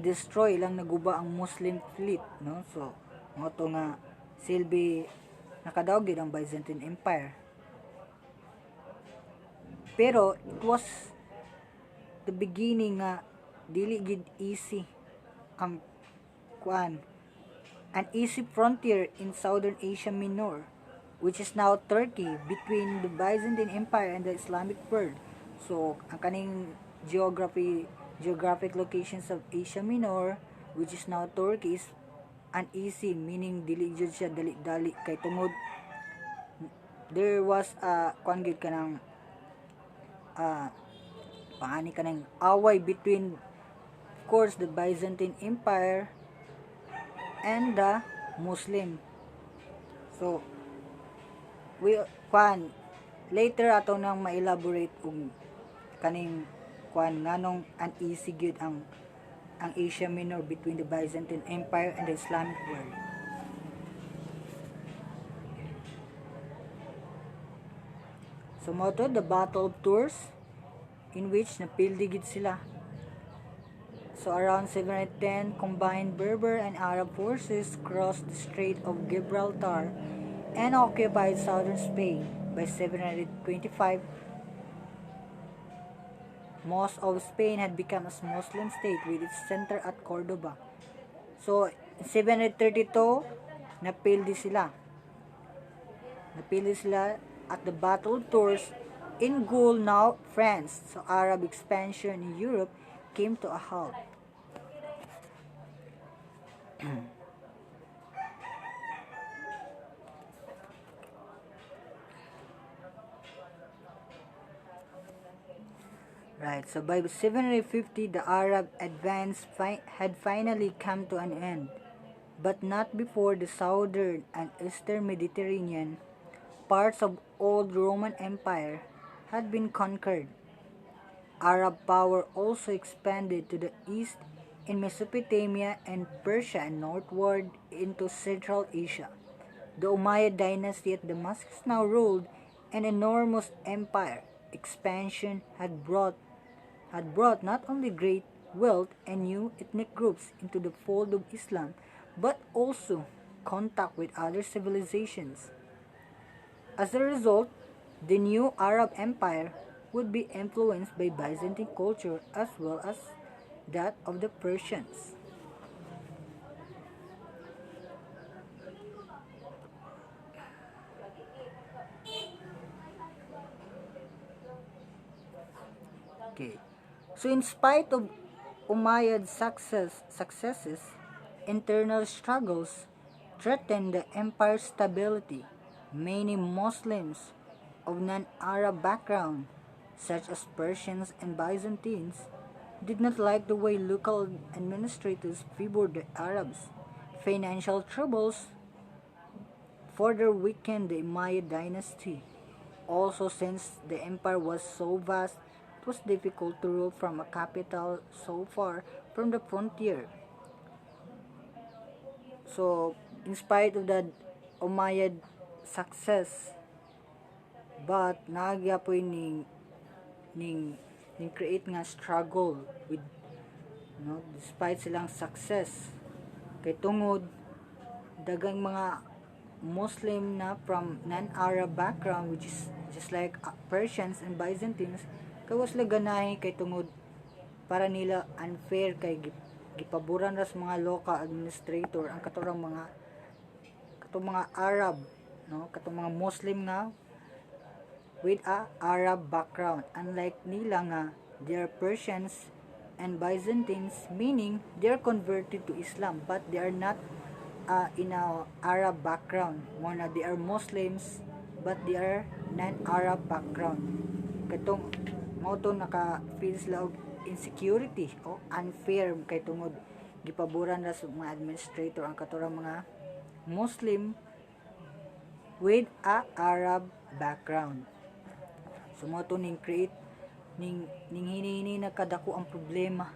destroy ilang naguba ang Muslim fleet, no? So mo to nga silbi nakadaog gyud ang Byzantine Empire. Pero it was the beginning nga dili gid easy ang an easy frontier in Southern Asia Minor, which is now Turkey, between the Byzantine Empire and the Islamic world. So ang kaning geographic locations of Asia Minor, which is now Turkey, is uneasy, meaning dili jud siya dali-dali kay tungod there was gyud kanang paani kanang away between, of course, the Byzantine Empire and the Muslim. So later ato nang ma-elaborate kung kaning nganong uneasy gyud ang Asia Minor between the Byzantine Empire and the Islamic world. So mo to the Battle of Tours, in which napildi gid sila. So around 710, combined Berber and Arab forces crossed the Strait of Gibraltar and occupied southern Spain. By 725, most of Spain had become a Muslim state with its center at Cordoba. So in 732, napildi sila at the Battle of Tours in Gaul, now France. So Arab expansion in Europe came to a halt. Right, so by 750, the Arab advance had finally come to an end, but not before the southern and eastern Mediterranean parts of old Roman Empire had been conquered. Arab power also expanded to the east in Mesopotamia and Persia and northward into Central Asia. The Umayyad dynasty at Damascus now ruled an enormous empire. Expansion had brought not only great wealth and new ethnic groups into the fold of Islam, but also contact with other civilizations. As a result, the new Arab Empire would be influenced by Byzantine culture as well as that of the Persians. Okay. So in spite of Umayyad successes, internal struggles threatened the empire's stability. Many Muslims of non-Arab background, such as Persians and Byzantines, did not like the way local administrators favored the Arabs. Financial troubles further weakened the Umayyad dynasty. Also, since the empire was so vast, it was difficult to rule from a capital so far from the frontier. So, in spite of the Umayyad success, but nagyapoy ning create nga struggle with, despite silang success kay tungod dagang mga Muslim na from non-Arab background, which is just like Persians and Byzantines, kay was ganahi kay tungod para nila unfair kay gipaboran ras mga local administrator ang katong mga Arab, katong mga Muslim nga with a Arab background, unlike nila nga they are Persians and Byzantines, meaning they are converted to Islam but they are not in a Arab background. More na they are Muslims but they are non-Arab background. Katong mao to naka-feel sila og insecurity o unfair kay tungod gipaboran ra sa mga administrator ang katurang mga Muslim with a Arab background. So mo to ning create ning hinihini na kadako ang problema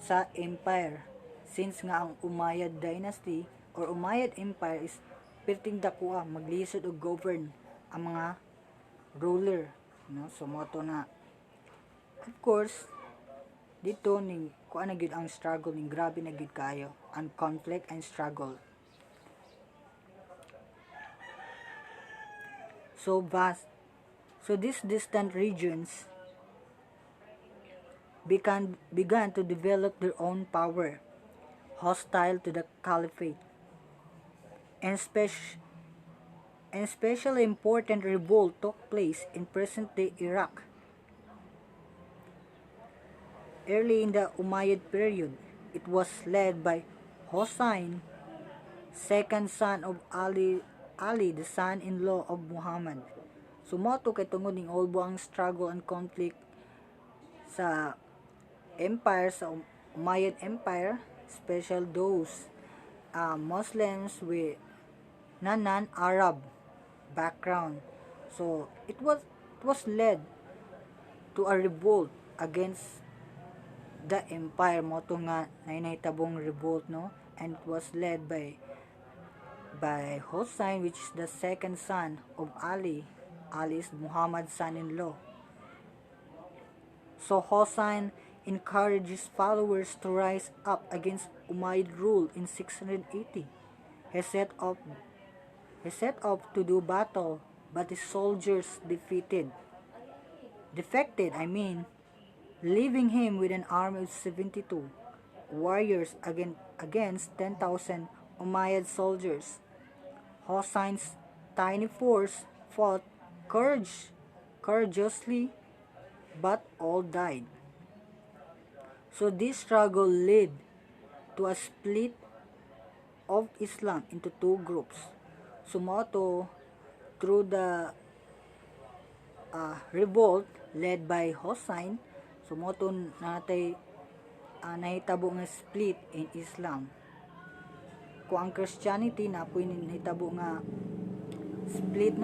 sa empire, since nga ang Umayyad dynasty or Umayyad empire is perting dakuha maglisod og govern ang mga ruler, no? So mo to na of course dito ning kuan na gyud ang struggle, ning grabe na gyud kayo ang conflict and struggle. So vast. So these distant regions began to develop their own power, hostile to the caliphate. And especially important revolt took place in present-day Iraq. Early in the Umayyad period, it was led by Hossein, second son of Ali, the son-in-law of Muhammad. Sumoto kay tungod ning olbo ang struggle and conflict sa empire, sa Umayyad Empire, special those Muslims with non-Arab background. So it was led to a revolt against the empire, mo to nga nahitabong revolt, no? And it was led by Hossein, which is the second son of Ali. Ali is Muhammad's son-in-law. So Hossein encouraged his followers to rise up against Umayyad rule in 680. He set up to do battle, but his soldiers defected, leaving him with an army of 72 warriors against 10,000 Umayyad soldiers. Hossein's tiny force fought courageously, but all died. So this struggle led to a split of Islam into two groups. Sumoto through the revolt led by Hossein, sumoto natay nahitabo nga split in Islam. Kung ang Christianity na po nahitabo nga split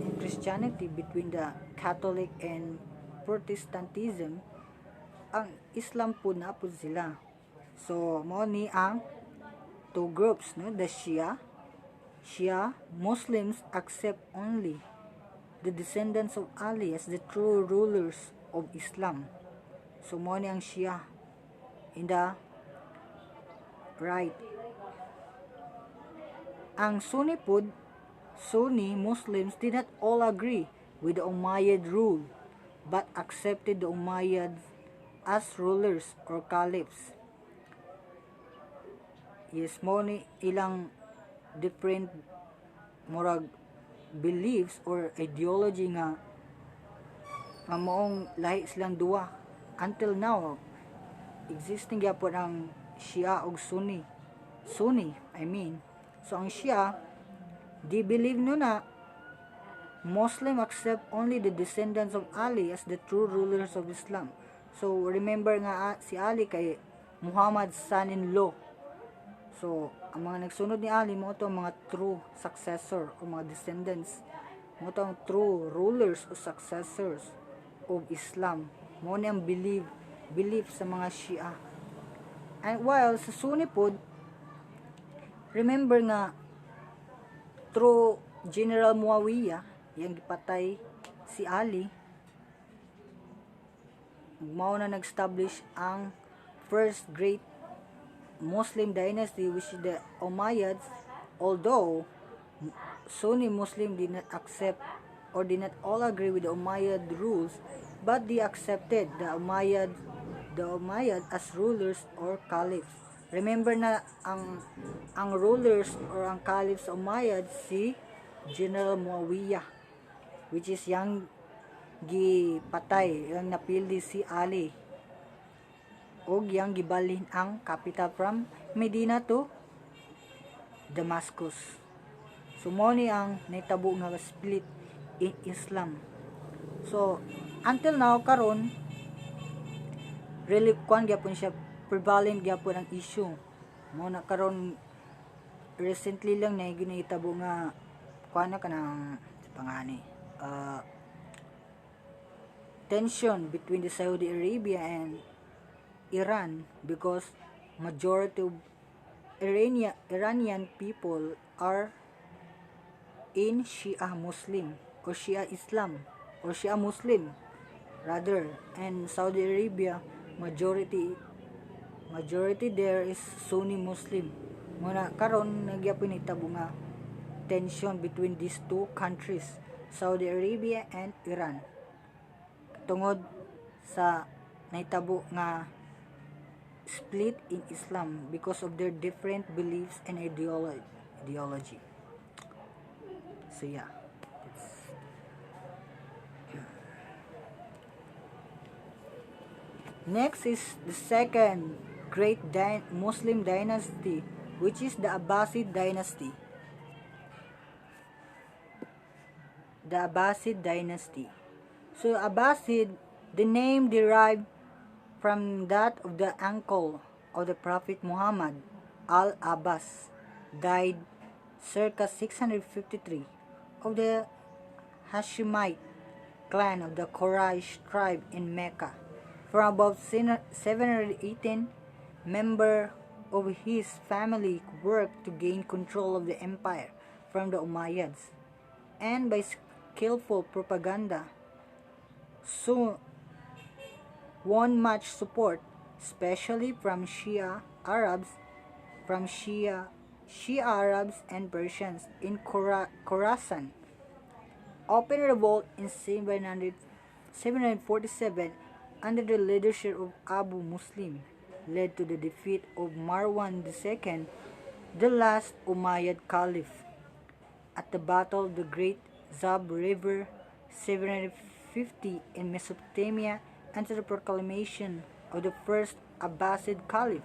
in Christianity between the Catholic and Protestantism, ang Islam po na po sila. So mo ni ang two groups, no? The Shia Muslims accept only the descendants of Ali as the true rulers of Islam. So mo ni ang Shia in the right. Ang Sunni Muslims did not all agree with the Umayyad rule, but accepted the Umayyads as rulers or caliphs. Yes, mo ni ilang different murag beliefs or ideology nga maong lahi silang duwa. Until now, existing gyapon ang Shia ug Sunni. So ang Shia, they believe no na Muslim accept only the descendants of Ali as the true rulers of Islam. So remember nga si Ali kay Muhammad's son-in-law. So ang mga nagsunod ni Ali mo to mga true successor o mga descendants, mo to ang true rulers o successors of Islam. Mo ni ang belief sa mga Shia. And while sa Sunni pod, remember nga through General Muawiyah yang gipatay si Ali, mao na nag-establish ang first great Muslim dynasty, which is the Umayyads. Although Sunni Muslim did not accept or did not all agree with the Umayyad rules, but they accepted the Umayyad as rulers or caliphs. Remember na ang rulers or ang caliphs sa Umayyad si General Muawiyah, which is yang gipatay, yang napildi si Ali, o yang gibalhin ang capital from Medina to Damascus. Sumoni ang naitabo nga split in Islam. So until now karon really kwan gyapon siya, prevalent gyapon ang issue mo na karon. Recently lang na ginahitabo nga kuan na kanang pangani tension between the Saudi Arabia and Iran because majority of Iranian people are in Shia Muslim or Shia Islam or Shia Muslim rather, and Saudi Arabia majority there is Sunni Muslim. Muna karon nagyapon itabo nga tension between these two countries, Saudi Arabia and Iran. Tungod sa naitabo nga split in Islam because of their different beliefs and ideology. So yeah. Next is the second great Muslim dynasty, which is the Abbasid dynasty. The Abbasid dynasty. So Abbasid, the name derived from that of the uncle of the Prophet Muhammad, Al-Abbas, died circa 653, of the Hashemite clan of the Quraysh tribe in Mecca. From about 718, member of his family worked to gain control of the empire from the Umayyads, and by skillful propaganda soon won much support, especially from Shia Arabs and Persians in Khorasan. Open revolt in 747 under the leadership of Abu Muslim led to the defeat of Marwan II, the last Umayyad Caliph, at the Battle of the Great Zab River 750 in Mesopotamia, and to the proclamation of the first Abbasid Caliph,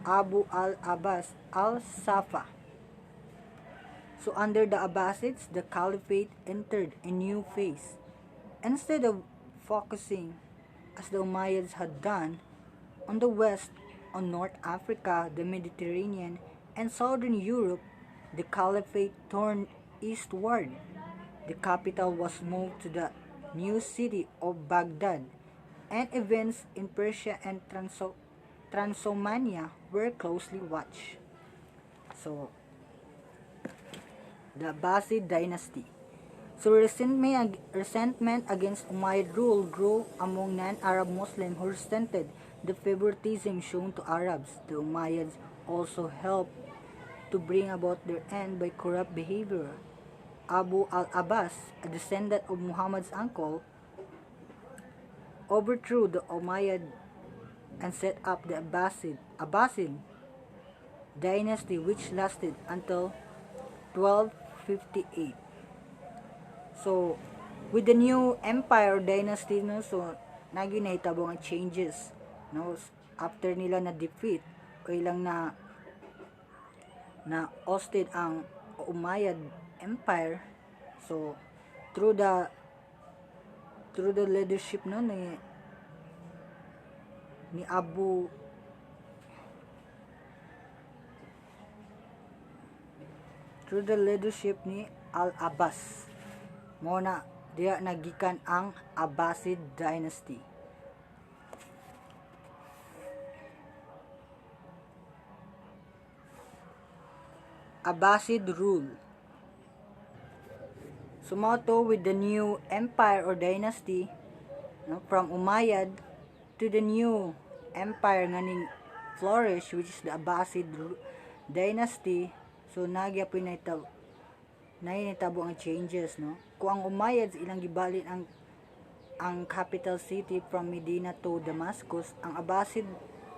Abu al-Abbas al-Safa. So under the Abbasids, the Caliphate entered a new phase. Instead of focusing, as the Umayyads had done, on the west, on North Africa, the Mediterranean, and southern Europe, the Caliphate turned eastward. The capital was moved to the new city of Baghdad, and events in Persia and Transylvania were closely watched. So, the Abbasid dynasty. So resentment against Umayyad rule grew among non-Arab Muslims who resented the favoritism shown to Arabs. The Umayyads also helped to bring about their end by corrupt behavior. Abu al-Abbas, a descendant of Muhammad's uncle, overthrew the Umayyad and set up the Abbasid dynasty, which lasted until 1258. So, with the new empire or dynasty, no, so naginahitabo nga changes, no, after nila na defeat o ilang na ousted ang Umayyad Empire. So through the leadership no ni Al-Abbas, mo na diya nagikan ang Abbasid dynasty. Abbasid rule. Sumoto with the new empire or dynasty, no, from Umayyad to the new empire nga ning flourish, which is the Abbasid dynasty. So nagyapon na nahitabo ang changes, no. Kung ang Umayyads ilang gibalin ang capital city from Medina to Damascus, ang Abbasid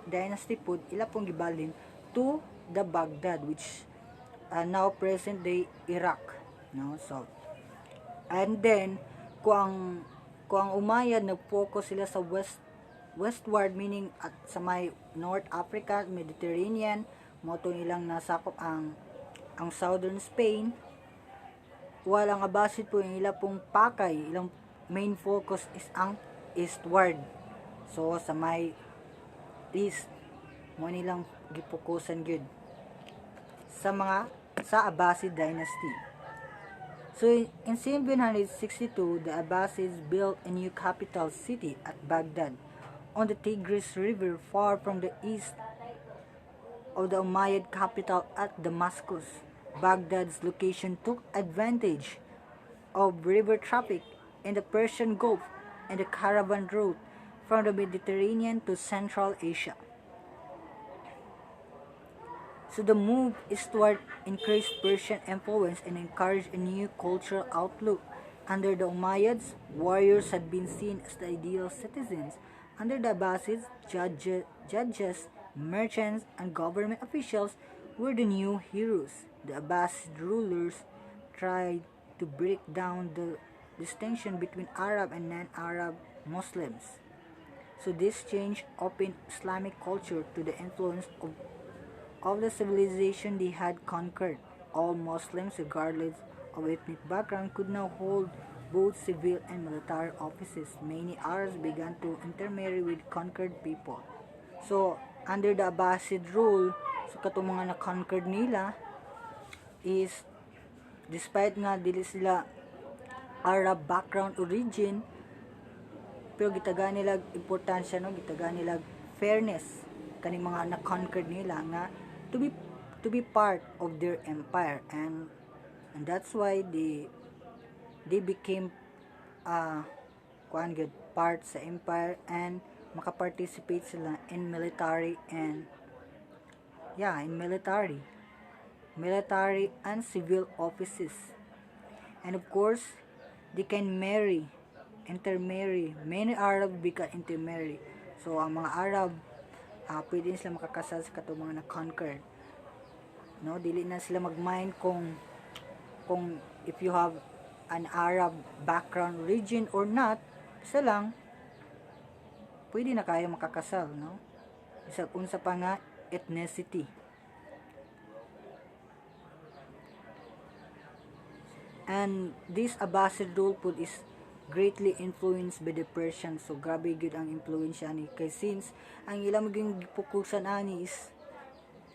dynasty pud ila pong gibalin to the Baghdad, which now present day Iraq, no. So and then kung ang Umayyad nag-focus sila sa westward, meaning at sa may North Africa, Mediterranean, mo to nilang nasakop ang southern Spain. Walang Abbasid po yung ila pong pakay, ilang main focus is ang eastward. So sa may east mo nilang gipokusan gyud sa Abbasid dynasty. So in 762, the Abbasids built a new capital city at Baghdad on the Tigris River far from the east of the Umayyad capital at Damascus. Baghdad's location took advantage of river traffic in the Persian Gulf and the caravan route from the Mediterranean to Central Asia. So the move eastward increased Persian influence and encouraged a new cultural outlook. Under the Umayyads, warriors had been seen as the ideal citizens. Under the Abbasids, judges, merchants, and government officials were the new heroes. The Abbasid rulers tried to break down the distinction between Arab and non-Arab Muslims. So this change opened Islamic culture to the influence of the civilization they had conquered. All Muslims, regardless of ethnic background, could now hold both civil and military offices. Many Arabs began to intermarry with conquered people. So, under the Abbasid rule, so katong mga na-conquered nila is, despite nga dili sila Arab background origin, pero gitagaan nila importansya, no, gitagaan nila fairness kaning mga na-conquered nila nga to be part of their empire, and that's why they became part sa empire and makaparticipate sila in military and military and civil offices. And of course, they can intermarry. Many Arab become intermarry. So ang mga Arab, pwede sila makakasal sa katong mga na-conquered. No, dili na sila mag-mind kung if you have an Arab background origin or not, isa lang pwede na kayo makakasal, no? Isa unsa pa nga ethnicity. And this Abbasid rule put is greatly influenced by the Persians. So grabe gyud ang impluwensya ni, kay since ang ilang maging gipokusan ani is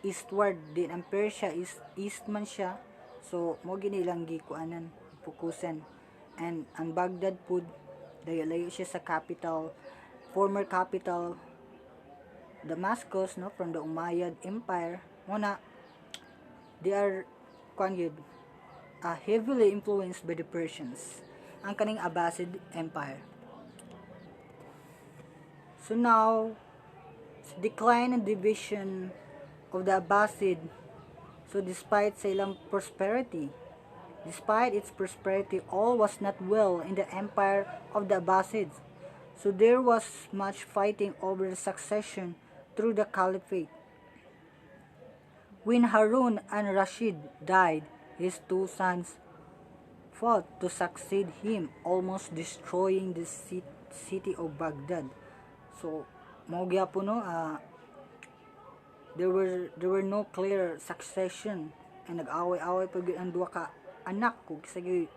eastward, din ang Persia is east man siya, so mo gini ilang gikuanan fokusan. And ang Baghdad pud layo siya sa former capital Damascus, no, from the Umayyad Empire. Muna they are heavily influenced by the Persians, ang kaning Abbasid Empire. So now, decline and division of the Abbasid. So despite its prosperity, all was not well in the empire of the Abbasids. So there was much fighting over the succession through the caliphate. When Harun al-Rashid died, his two sons fought to succeed him, almost destroying the city of Baghdad. So mao gyapon, no, there were no clear succession, and nag-away-away pa gyud ang duha ka anak kung sige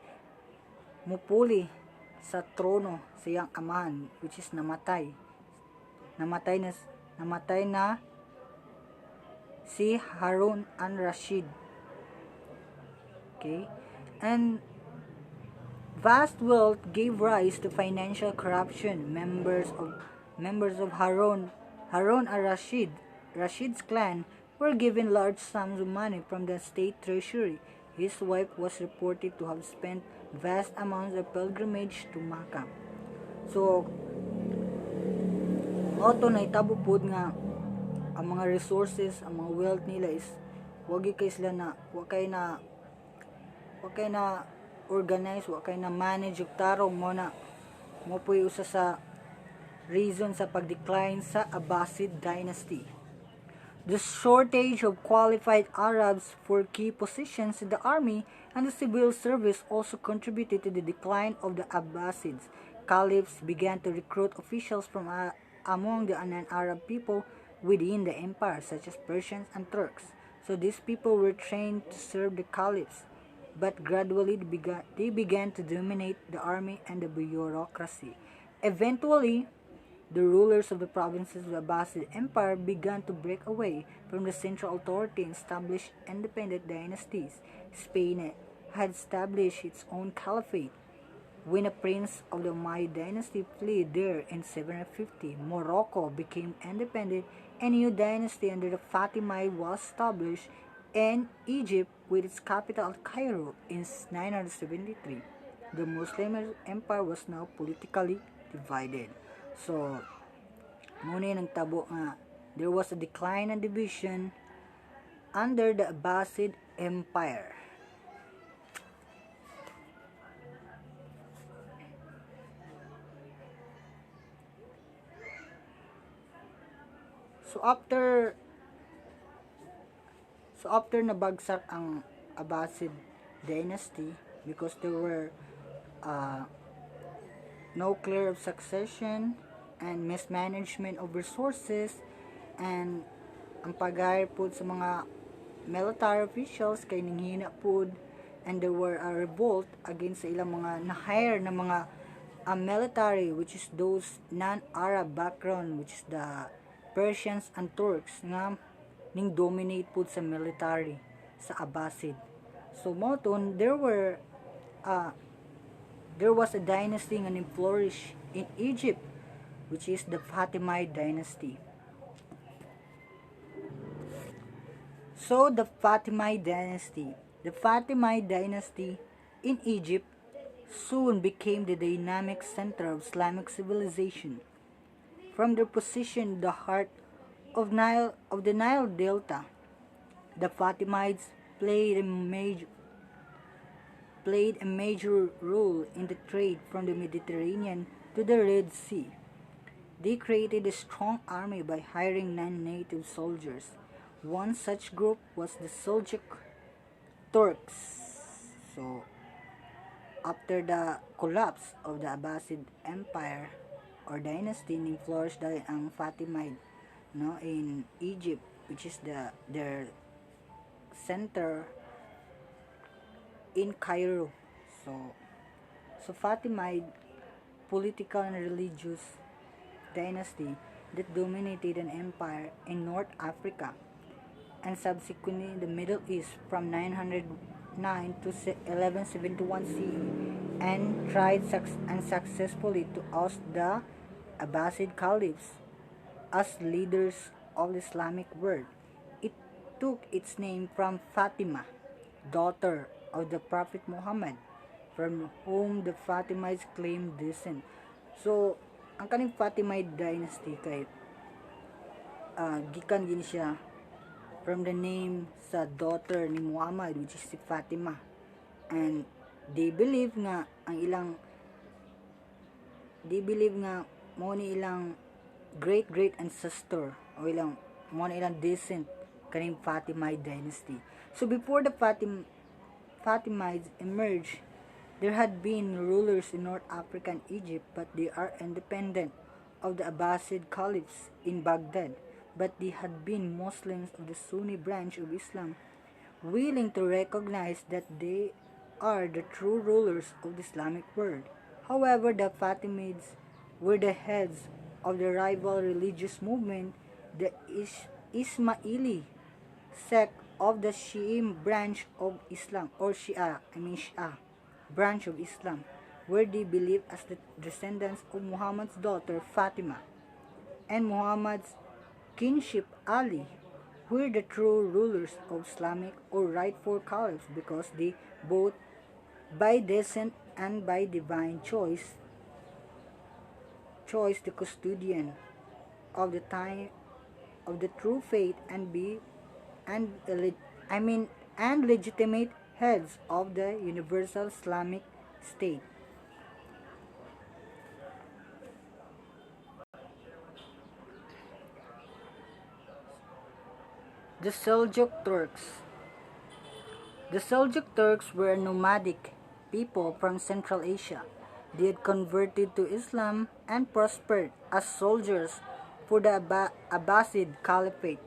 mupuli sa trono sa iyang amahan, which is namatay na si Harun al-Rashid. Okay, and vast wealth gave rise to financial corruption. Members of Harun Rashid's clan were given large sums of money from the state treasury. His wife was reported to have spent vast amounts of pilgrimage to Makkah. So, auto na itabo pod nga ang mga resources, ang mga wealth nila is wagi kay sila na wakay na organize, wakay na manage ug tarong mo puy usa sa reason sa pag-decline sa Abbasid dynasty. The shortage of qualified Arabs for key positions in the army and the civil service also contributed to the decline of the Abbasids. Caliphs began to recruit officials from among the non-Arab people within the empire, such as Persians and Turks. So these people were trained to serve the caliphs, but gradually they began to dominate the army and the bureaucracy. Eventually, the rulers of the provinces of the Abbasid Empire began to break away from the central authority and establish independent dynasties. Spain had established its own caliphate. When a prince of the Umayyad dynasty fled there in 750, Morocco became independent and a new dynasty under the Fatimid was established in Egypt with its capital at Cairo in 973. The Muslim empire was now politically divided. So, muna yung nagtabo nga there was a decline and division under the Abbasid Empire. So after nabagsak ang Abbasid dynasty because there were uh, no clear of succession and mismanagement of resources and ang pag-hire po sa mga military officials kay ninghina po and there were a revolt against sa ilang mga na-hire na mga military which is those non-Arab background which is the Persians and Turks nga ning dominate po sa military sa Abbasid. So moton there was a dynasty nga flourish in Egypt which is the Fatimid dynasty. So the Fatimid dynasty in Egypt soon became the dynamic center of Islamic civilization. From their position in the heart of the Nile Delta, the Fatimids played a major role in the trade from the Mediterranean to the Red Sea. They created a strong army by hiring non-native soldiers. One such group was the Seljuk Turks. So, after the collapse of the Abbasid Empire or dynasty, ning flourished dahil ang Fatimid in Egypt, which is their center in Cairo. So Fatimid political and religious dynasty that dominated an empire in North Africa and subsequently in the Middle East from 909 to 1171 CE and tried unsuccessfully to oust the Abbasid caliphs as leaders of the Islamic world. It took its name from Fatima, daughter of the Prophet Muhammad, from whom the Fatimids claimed descent. So, ang kaning Fatimid dynasty kay gikan gini siya from the name sa daughter ni Muhammad which is si Fatima. And they believe nga mo ni ilang great ancestor o ilang mo ni ilang descent kaning Fatimid dynasty. So before the Fatimids emerged, there had been rulers in North Africa and Egypt, but they are independent of the Abbasid caliphs in Baghdad. But they had been Muslims of the Sunni branch of Islam, willing to recognize that they are the true rulers of the Islamic world. However, the Fatimids were the heads of the rival religious movement, the Ismaili sect of the Shi'i branch of Islam, or Shia branch of Islam, where they believe as the descendants of Muhammad's daughter Fatima and Muhammad's kinship Ali were the true rulers of Islamic or rightful caliphs because they both by descent and by divine choice the custodian of the time of the true faith and legitimate heads of the universal Islamic state. The Seljuk Turks. The Seljuk Turks were nomadic people from Central Asia. They had converted to Islam and prospered as soldiers for the Abbasid Caliphate.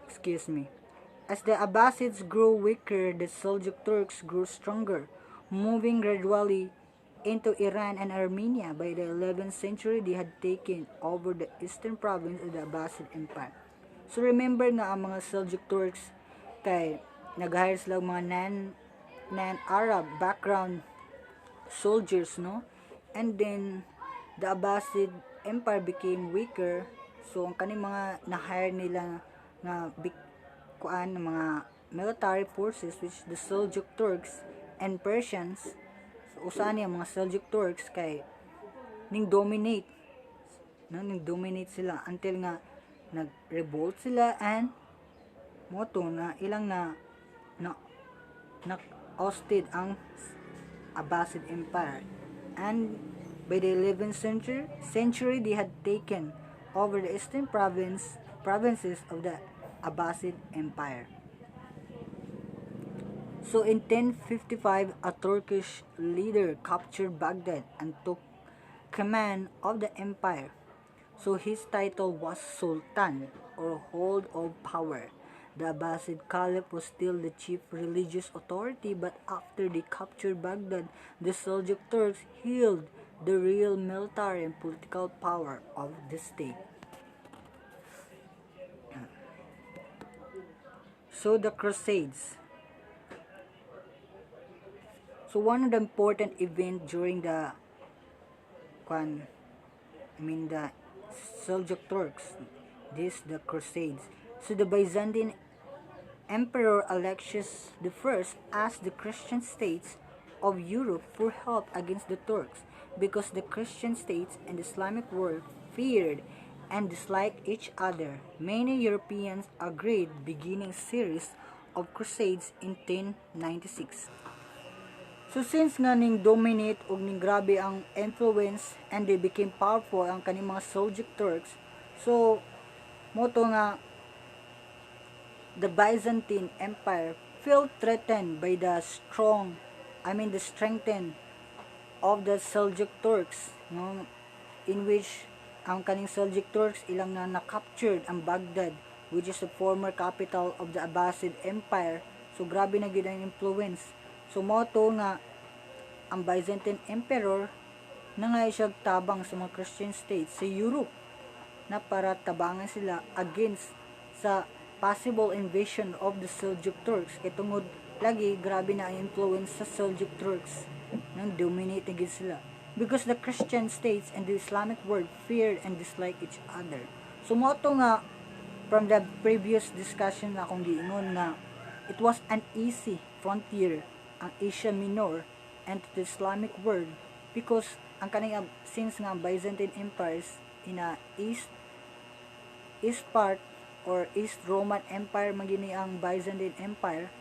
Excuse me. As the Abbasids grew weaker, the Seljuk Turks grew stronger, moving gradually into Iran and Armenia. By the 11th century, they had taken over the eastern province of the Abbasid Empire. So remember nga ang mga Seljuk Turks kay nag-hire sila og mga non-Arab background soldiers, no? And then the Abbasid Empire became weaker. So ang kaning mga na-hire nila na kuan mga military forces, which the Seljuk Turks and Persians. So usa niya mga Seljuk Turks kay ning dominate, no? Ning dominate sila until nga nag-revolt sila, and moto na ilang na ousted ang Abbasid Empire. And by the 11th century, they had taken over the eastern provinces of the Abbasid Empire. So in 1055, a Turkish leader captured Baghdad and took command of the empire. So his title was Sultan, or hold of power. The Abbasid Caliph was still the chief religious authority, but after they captured Baghdad, the Seljuk Turks held the real military and political power of the state. So the Crusades. So one of the important events during the Seljuk Turks, the Crusades. So the Byzantine Emperor Alexius I asked the Christian states of Europe for help against the Turks, because the Christian states and the Islamic world feared and disliked each other. Many Europeans agreed, beginning a series of crusades in 1096. So since nga ning dominate og ning grabe ang influence and they became powerful ang kaning mga Seljuk Turks, so moto nga the Byzantine Empire felt threatened by the strength of the Seljuk Turks, no, in which ang kaning Seljuk Turks ilang na-captured ang Baghdad, which is the former capital of the Abbasid Empire. So grabe na gyud ang influence. So moto nga ang Byzantine Emperor nangay siya tabang sa mga Christian states sa Europe na para tabangan sila against sa possible invasion of the Seljuk Turks. Kay tungod lagi grabe na ang influence sa Seljuk Turks, nang dominate na sila, because the Christian states and the Islamic world feared and disliked each other. So moto nga from the previous discussion na akong giingon nga it was an easy frontier ang Asia Minor and the Islamic world, because ang kaning since nga Byzantine empires in a east part or East Roman Empire magini ang Byzantine Empire,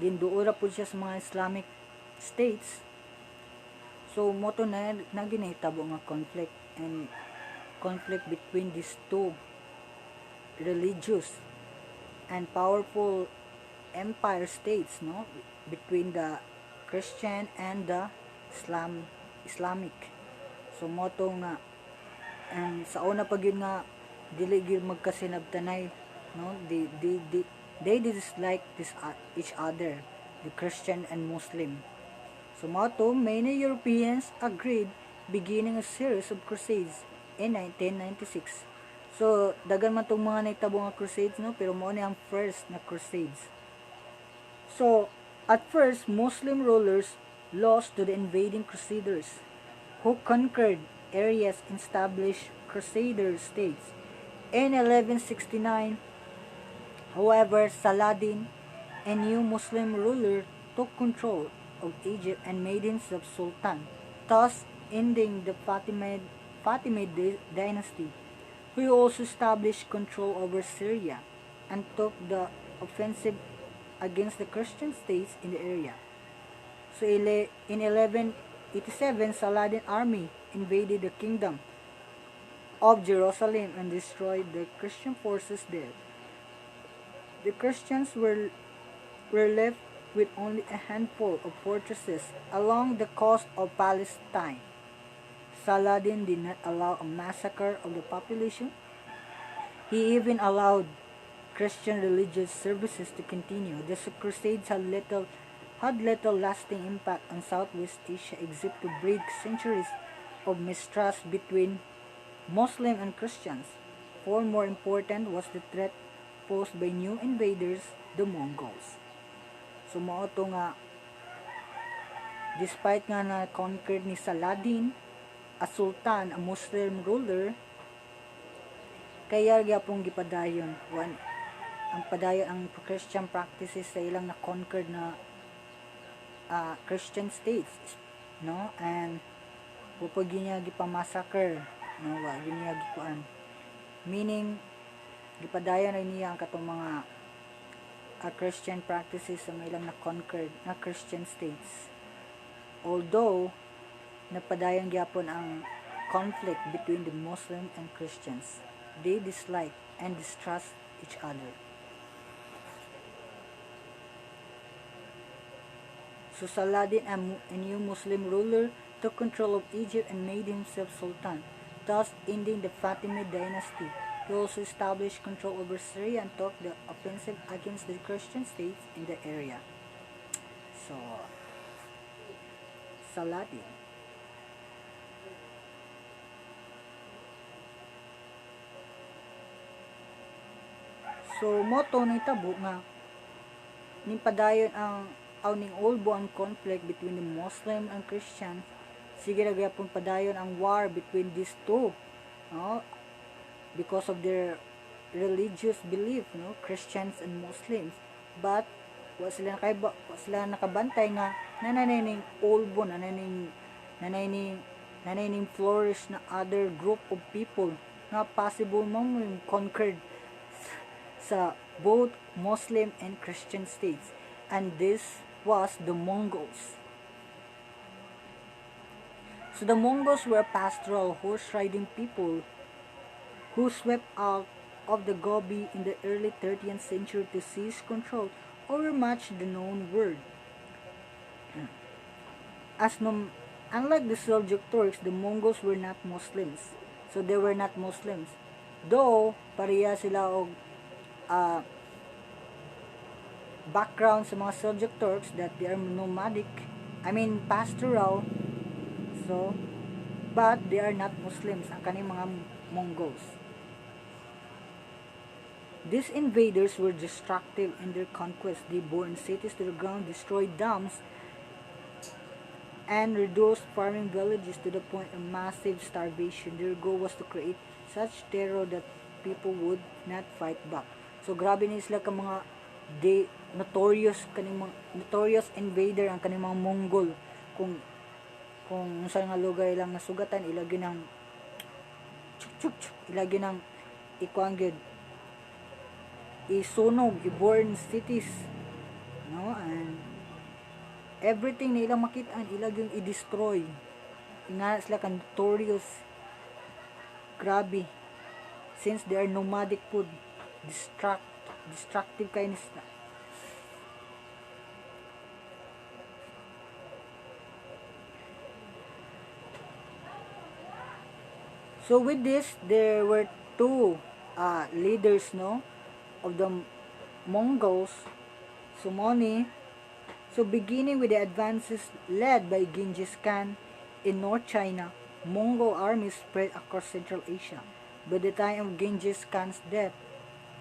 din duura po siya sa mga Islamic states. So moto na ginahitabo nga conflict between these two religious and powerful empire states, no, between the Christian and the Islamic. So moto nga, and sa una pag yun nga dili gyud magkasinabtanay, no, they dislike each other, the Christian and Muslim. So moto, many Europeans agreed, beginning a series of crusades in 1996. So dagan man tong mga nahitabo nga crusades, no, pero mao ni ang first na crusades. So at first, Muslim rulers lost to the invading crusaders, who conquered areas and established crusader states. In 1169, however, Saladin, a new Muslim ruler, took control of Egypt and made himself sultan, thus ending the Fatimid dynasty, who also established control over Syria and took the offensive against the Christian states in the area. So in 1187, Saladin's army invaded the kingdom of Jerusalem and destroyed the Christian forces there. The Christians were left with only a handful of fortresses along the coast of Palestine. Saladin did not allow a massacre of the population. He even allowed Christian religious services to continue. The Crusades had little lasting impact on Southwest Asia except to break centuries of mistrust between Muslim and Christians. Far more important was the threat posed by new invaders, the Mongols. So mao to nga despite nga na conquered ni Saladin, a sultan, a Muslim ruler, kaya gyapon gipadayon ang padayon ang Christian practices sa ilang na conquered na Christian states, no, and pupag niya gipamassacre, no, wa niya gikuan, meaning gipadayon rin niya ang katong mga Christian practices sa ilang na conquered na Christian states. Although napadayon gyapon ang conflict between the Muslim and Christians, they dislike and distrust each other. So Saladin, a new Muslim ruler, took control of Egypt and made himself sultan, thus ending the Fatimid dynasty. He also established control over Syria and took the offensive against the Christian states in the area. So, Saladin. So, moto na itabo nga nimpadayon ang ning ulbo ang conflict between the Muslim and Christian. Sige ra gyapon padayon ang war between these two, no, because of their religious belief, no, Christians and Muslims. But wa sila nakabantay nga nanay ulbo, nanay ning flourish na other group of people nga possible mo conquered sa both Muslim and Christian states, and this was the Mongols. So the Mongols were pastoral horse-riding people who swept out of the Gobi in the early 13th century to seize control over much the known world. Unlike the Seljuk Turks, the Mongols were not Muslims. So they were not Muslims. Though, pareha sila og background sa mga Seljuk Turks that they are nomadic, pastoral, so, but they are not Muslims, ang kaning mga Mongols. These invaders were destructive in their conquest. They burned cities to the ground, destroyed dams, and reduced farming villages to the point of massive starvation. Their goal was to create such terror that people would not fight back. So grabe ni sila ka mga notorious invader ang kaning mga Mongol. Kung sa nga lugar ilang nasugatan, ilagi ng ikuanggid isunog, i-burn cities, no, and everything na ilang makitaan ilagi i-destroy. Nga sila ka notorious, grabe, since they are nomadic food, destructive kayo nila. So with this, there were two leaders, no, of the Mongols. So beginning with the advances led by Genghis Khan in North China, Mongol armies spread across Central Asia. By the time of Genghis Khan's death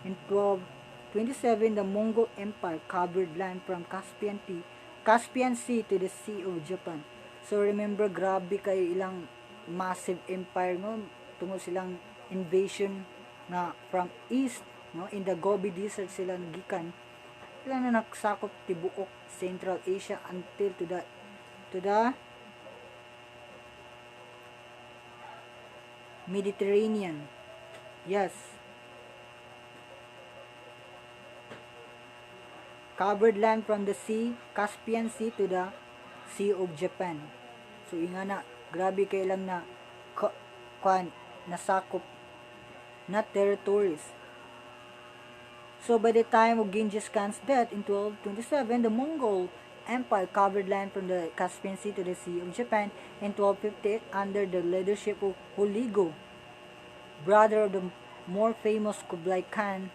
in 1227, the Mongol Empire covered land from Caspian Sea to the Sea of Japan. So remember, grabe kayo ilang massive empire, no, tungod silang invasion na from east, no, in the Gobi Desert sila gikan. Sila na nagsakop tibuok Central Asia until to the Mediterranean. Yes. Covered land from the Caspian Sea to the Sea of Japan. So inga na, grabe kay lang na nasakop na territories. So by the time of Genghis Khan's death in 1227, the Mongol Empire covered land from the Caspian Sea to the Sea of Japan. In 1258, under the leadership of Holigo, brother of the more famous Kublai Khan,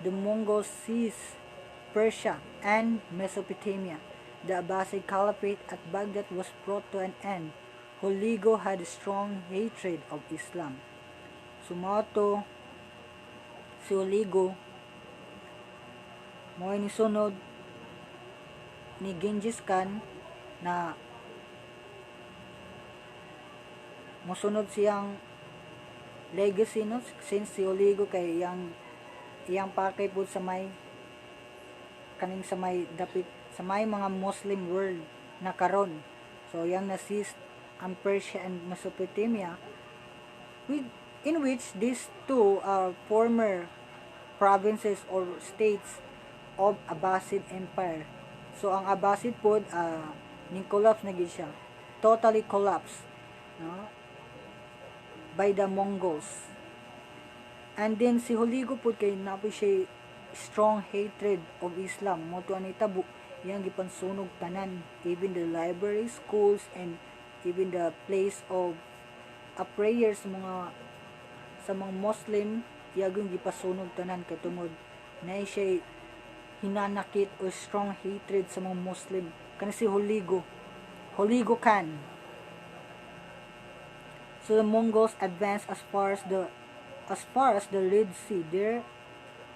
the Mongols seized Persia and Mesopotamia. The Abbasid Caliphate at Baghdad was brought to an end. Holigo had a strong hatred of Islam. Sumato si Holigo mo ni sunod ni Genghis Khan na musunod siyang legacy, no, since si Oligo kay iyang pakay po sa may kaning sa may dapit sa may mga Muslim world na karon. So yang nasist ang Persia and Mesopotamia, with in which these two are former provinces or states of Abbasid Empire. So ang Abbasid po ning collapse na gid siya, totally collapsed, no, by the Mongols. And then si Huligo po kay napoy siya strong hatred of Islam, mo to ani tabo yang gipansunog tanan, even the library, schools, and even the place of a prayer sa mga Muslim, iyagong gipasunog tanan kay tungod na siya hinanakit o strong hatred sa mga Muslim. Kani si Huligo Khan. So the Mongols advanced as far as the Red Sea. Their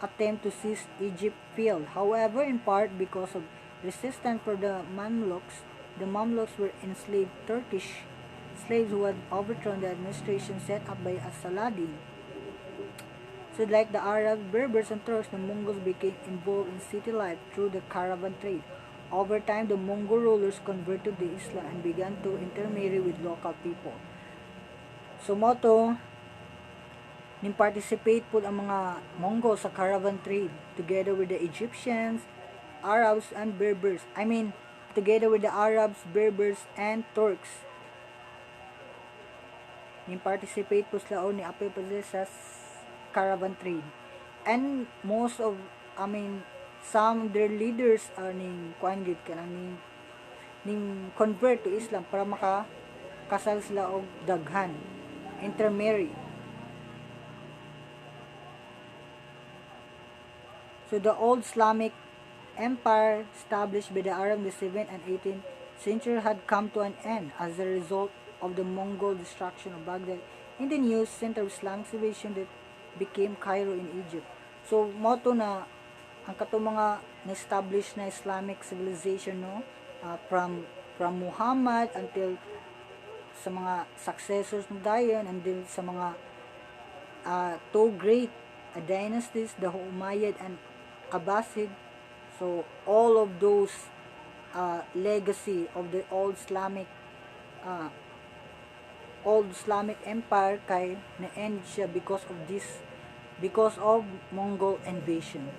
attempt to seize Egypt failed. However, in part because of resistance for the Mamluks were enslaved Turkish slaves who had overthrown the administration set up by Saladin. So like the Arabs, Berbers, and Turks, the Mongols became involved in city life through the caravan trade. Over time, the Mongol rulers converted to Islam and began to intermarry with local people. So moto, ning participate po ang mga Mongols sa caravan trade together with the Egyptians, Arabs, and Berbers. Together with the Arabs, Berbers, and Turks. Ning participate po sila ni apil po sa caravan trade. And most of, some of their leaders are ning kuan gid kanang ning convert to Islam para makakasal sila og daghan, intermarry. So the old Islamic empire established by the Arab in the 7th and 18th century had come to an end as a result of the Mongol destruction of Baghdad in the new center of Islamic civilization that became Cairo in Egypt. So moto na ang kato mga na-establish na Islamic civilization, no, from Muhammad until sa mga successors ng dayon, and then sa mga two great dynasties, the Umayyad and Abbasid. So all of those legacy of the old Islamic empire kay na-end siya because of Mongol invasion.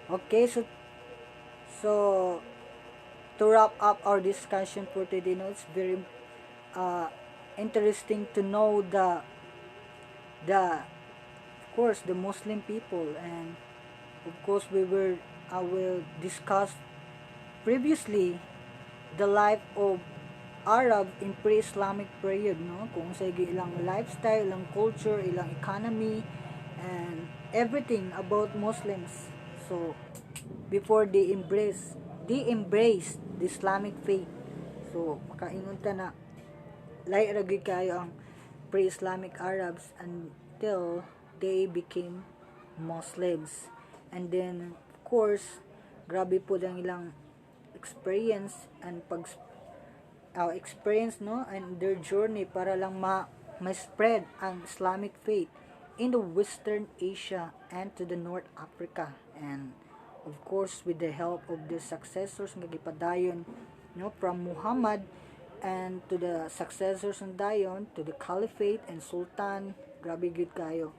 Okay, so to wrap up our discussion for today, no, it's very interesting to know of course the Muslim people, and of course I will discuss previously the life of Arab in pre-Islamic period, no, kung sa ilang lifestyle, ilang culture, ilang economy, and everything about Muslims. So before they embraced the Islamic faith. So makaingon ta na lahi ra gyud kayo ang pre-Islamic Arabs until they became Muslims. And then of course grabe po ang ilang experience and experience, no, and their journey para lang ma-spread ang Islamic faith in the Western Asia and to the North Africa, and of course with the help of the successors nga gipadayon, no, from Muhammad and to the successors ng dayon to the Caliphate and Sultan. Grabe gud kayo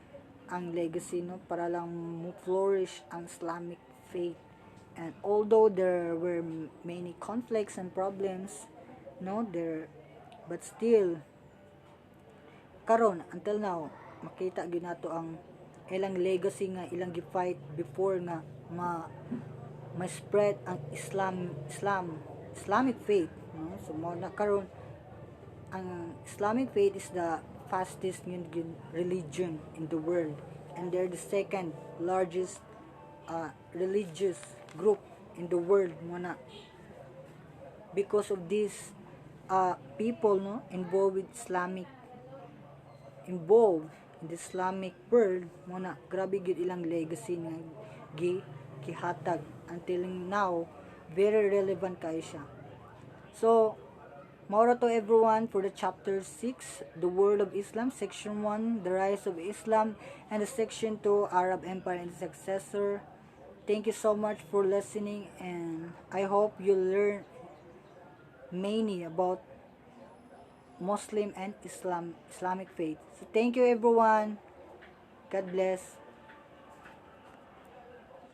ang legacy, no, para lang mo flourish ang Islamic faith. And although there were many conflicts and problems, no, but still karon until now makita gyud nato ang ilang legacy nga ilang gi-fight before nga ma-spread ang Islamic faith, no? So mo na karon ang Islamic faith is the fastest religion in the world, and they're the second largest religious group in the world mo na, because of these people, no, involved in the Islamic world mo na, grabe gid ilang legacy nga gihatag until now very relevant kayo siya. So Maura to everyone for the chapter 6, the world of Islam, section 1, the rise of Islam, and the section 2, Arab Empire and the successor. Thank you so much for listening, and I hope you learn many about Muslim and Islamic faith. So thank you everyone. God bless.